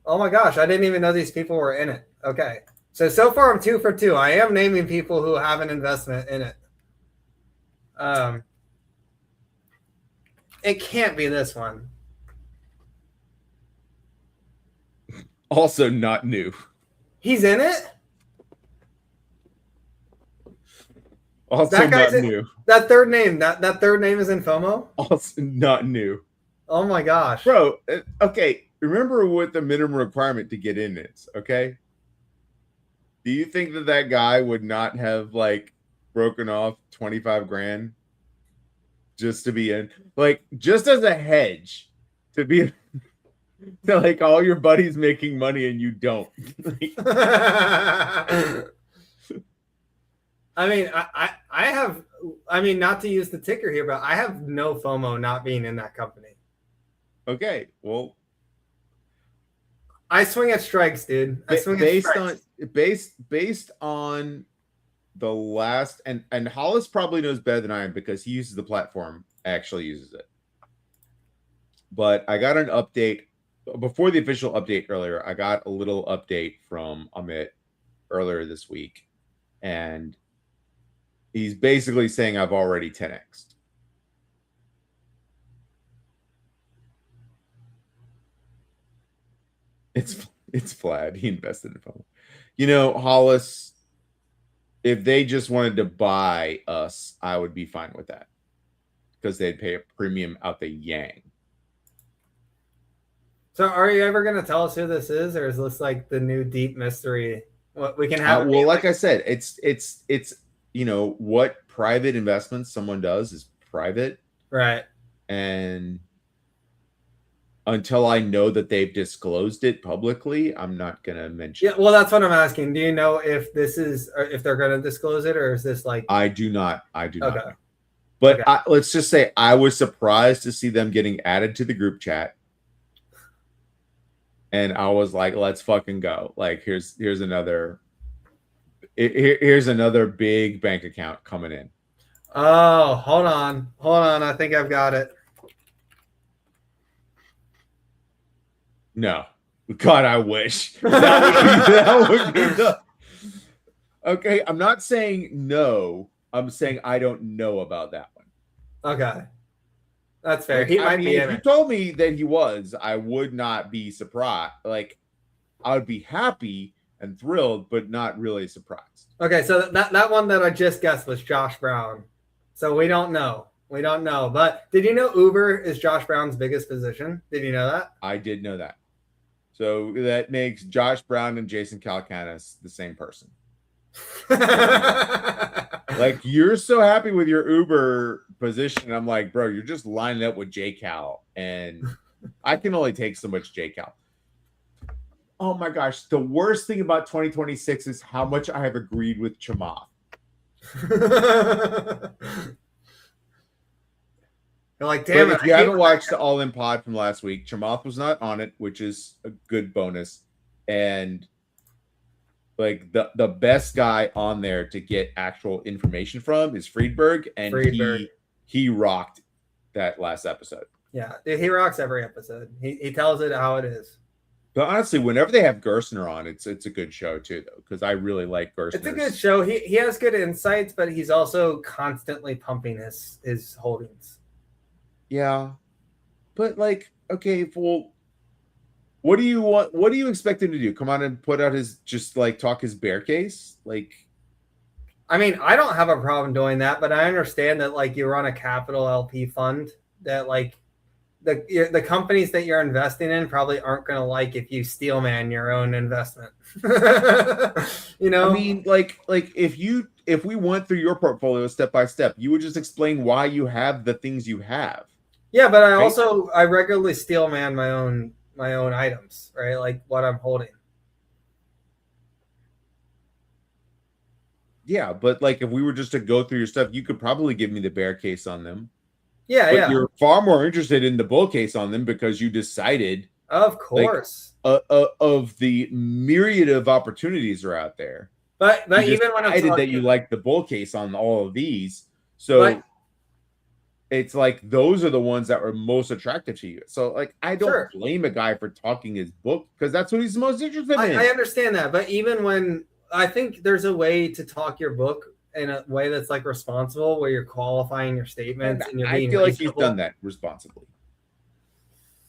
Oh my gosh, I didn't even know these people were in it. Okay. So far I'm 2 for 2. I am naming people who have an investment in it. It can't be this one. Also not new. He's in it? Also That not guy's new. That third name. That third name is in FOMO. Also not new. Oh my gosh, Bro. Okay, remember what the minimum requirement to get in is. Okay. Do you think that guy would not have like broken off 25 grand just to be in, like, just as a hedge to be to like all your buddies making money and you don't? I mean, I have, I mean, not to use the ticker here, but I have no FOMO not being in that company. Okay, well, I swing at strikes, dude. I swing at strikes. Based on the last, and Hollis probably knows better than I am because he uses the platform, actually uses it. But I got an update before the official update earlier. I got a little update from Amit earlier this week, and he's basically saying I've already 10x'd. It's flat. He invested in FOMO. You know, Hollis, if they just wanted to buy us, I would be fine with that because they'd pay a premium out the yang. So, are you ever going to tell us who this is, or is this like the new deep mystery? What we can have? Well, like I said, it's you know, what private investments someone does is private, right? And until I know that they've disclosed it publicly, I'm not going to mention. Yeah, well, that's what I'm asking. Do you know if this is, or if they're going to disclose it, or is this like? I do not. Okay. Know. But okay. Let's just say I was surprised to see them getting added to the group chat. And I was like, let's fucking go. Like, here's another big bank account coming in. Oh, hold on. I think I've got it. No. God, I wish. That would be the... Okay, I'm not saying no. I'm saying I don't know about that one. Okay. That's fair. He might be in it. If you told me that he was, I would not be surprised. Like, I would be happy and thrilled, but not really surprised. Okay, so that one that I just guessed was Josh Brown. So we don't know. But did you know Uber is Josh Brown's biggest position? Did you know that? I did know that. So that makes Josh Brown and Jason Calacanis the same person. Like, you're so happy with your Uber position. I'm like, bro, you're just lining up with JCal, and I can only take so much JCal. Oh my gosh, the worst thing about 2026 is how much I have agreed with Chamath. You're like, damn but it. If you haven't watched the All In Pod from last week, Chamath was not on it, which is a good bonus. And like the best guy on there to get actual information from is Friedberg, and he rocked that last episode. Yeah, he rocks every episode. He tells it how it is. But honestly, whenever they have Gerstner on, it's a good show too, though, because I really like Gerstner. It's a good show. He has good insights, but he's also constantly pumping his holdings. Yeah, but like, okay, well, what do you want? What do you expect him to do? Come on and put out talk his bear case? Like, I mean, I don't have a problem doing that, but I understand that like you run a capital LP fund that like the companies that you're investing in probably aren't going to like if you steelman your own investment. You know, I mean, like if we went through your portfolio step by step, you would just explain why you have the things you have. Yeah, but I regularly steelman my own items, right? Like what I'm holding. Yeah, but like if we were just to go through your stuff, you could probably give me the bear case on them. Yeah, but you're far more interested in the bull case on them because you decided, of course, of the myriad of opportunities are out there. But even when I'm decided that you like the bull case on all of these, so it's like those are the ones that were most attractive to you. So like I don't blame a guy for talking his book because that's what he's most interested in. I understand that, but even when I think there's a way to talk your book in a way that's like responsible, where you're qualifying your statements and you're being I feel like he's done that responsibly.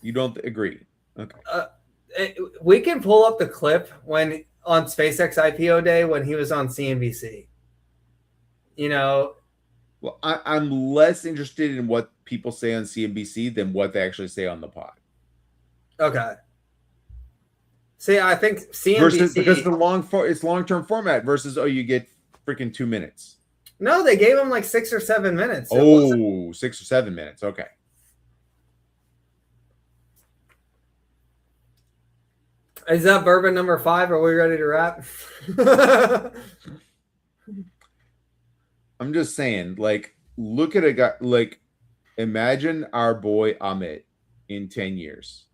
You don't agree? Okay. We can pull up the clip when on SpaceX IPO day when he was on CNBC. you know. Well, I'm less interested in what people say on CNBC than what they actually say on the pod. Okay. See, I think CNBC versus because it's long-term format versus you get freaking 2 minutes. No, they gave him like 6 or 7 minutes. Oh, 6 or 7 minutes. Okay. Is that bourbon number 5? Are we ready to wrap? I'm just saying, like, look at a guy, like, imagine our boy Amit in 10 years.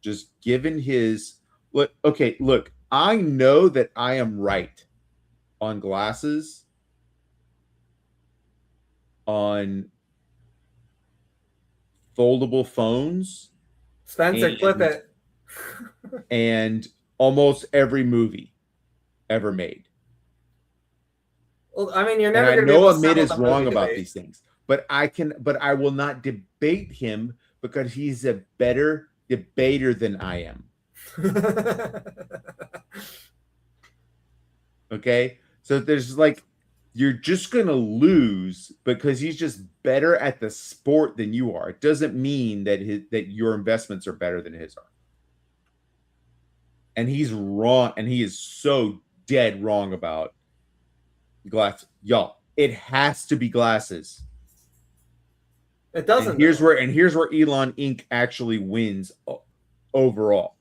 Just given his look, okay, look, I know that I am right on glasses, on foldable phones. Spencer, clip it. And almost every movie ever made. Well, I mean, you're never going to be able to Amit is the wrong about these things, but I will not debate him because he's a better debater than I am. Okay, so there's like, you're just going to lose because he's just better at the sport than you are. It doesn't mean that that your investments are better than his are. And he's wrong, and he is so dead wrong about glasses. Y'all, it has to be glasses. It doesn't. And here's where Elon Inc. actually wins overall,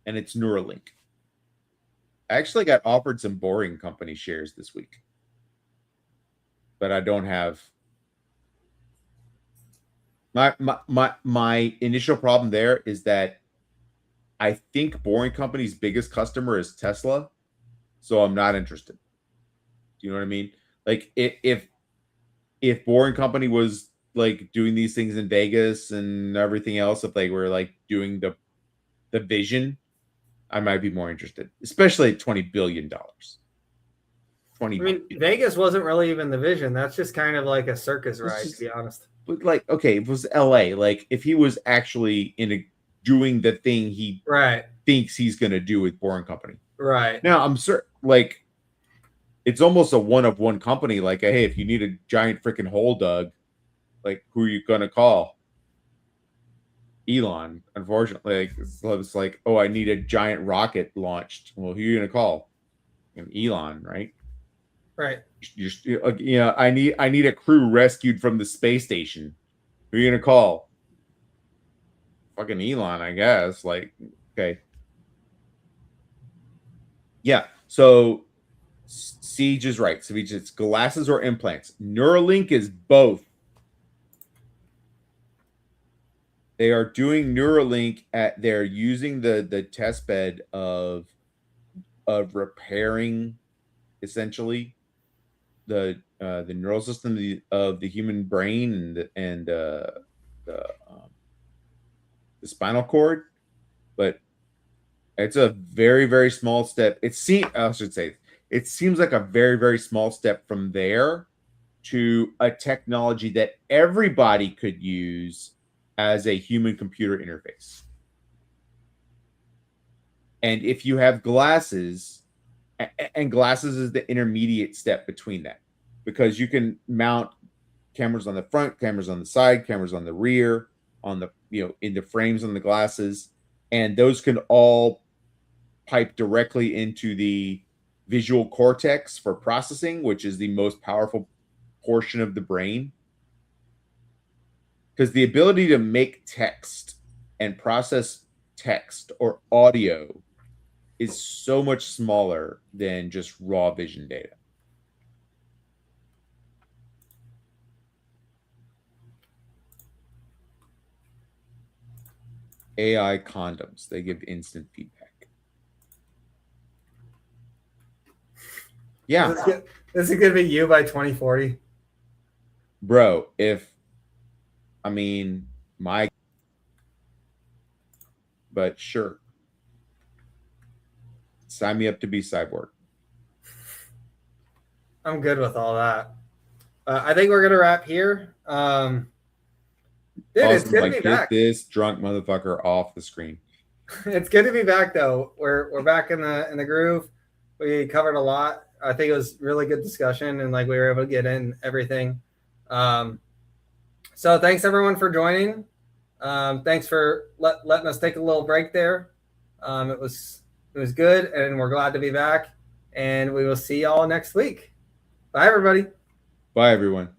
and it's Neuralink. I actually got offered some Boring Company shares this week, but I don't have. My initial problem there is that I think Boring Company's biggest customer is Tesla, so I'm not interested. Do you know what I mean? Like, if Boring Company was like doing these things in Vegas and everything else, if they were like doing the vision, I might be more interested, especially at $20 billion. I mean, Vegas wasn't really even the vision. That's just kind of like a circus ride, to be honest. But like, okay, it was LA. Like, if he was actually doing the thing he thinks he's going to do with Boring Company. Right. Now, I'm certain, like, it's almost a one-of-one company. Like, hey, if you need a giant freaking hole dug, like, who are you going to call? Elon. Unfortunately, it's like, oh, I need a giant rocket launched. Well, who are you going to call? Elon, right? Right. I need a crew rescued from the space station. Who are you going to call? Fucking Elon, I guess. Like, okay. Yeah. So Siege is right. So it's glasses or implants. Neuralink is both. They are doing Neuralink they're using the test bed of repairing essentially the neural system of the human brain and the spinal cord, but it's a very, very small step. It seems like a very, very small step from there to a technology that everybody could use as a human computer interface. And if you have glasses, and glasses is the intermediate step between that, because you can mount cameras on the front, cameras on the side, cameras on the rear, on the, in the frames on the glasses, and those can all pipe directly into the visual cortex for processing, which is the most powerful portion of the brain. Because the ability to make text and process text or audio is so much smaller than just raw vision data. AI condoms, they give instant feedback. Yeah. This is going to be you by 2040. Bro, but sure. Sign me up to be cyborg. I'm good with all that. I think we're going to wrap here. Dude, it's good to be back. Get this drunk motherfucker off the screen. It's good to be back, though. We're back in the groove. We covered a lot. I think it was really good discussion, and like we were able to get in everything. So thanks everyone for joining. Thanks for letting us take a little break there. It was good, and we're glad to be back. And we will see y'all next week. Bye, everybody. Bye, everyone.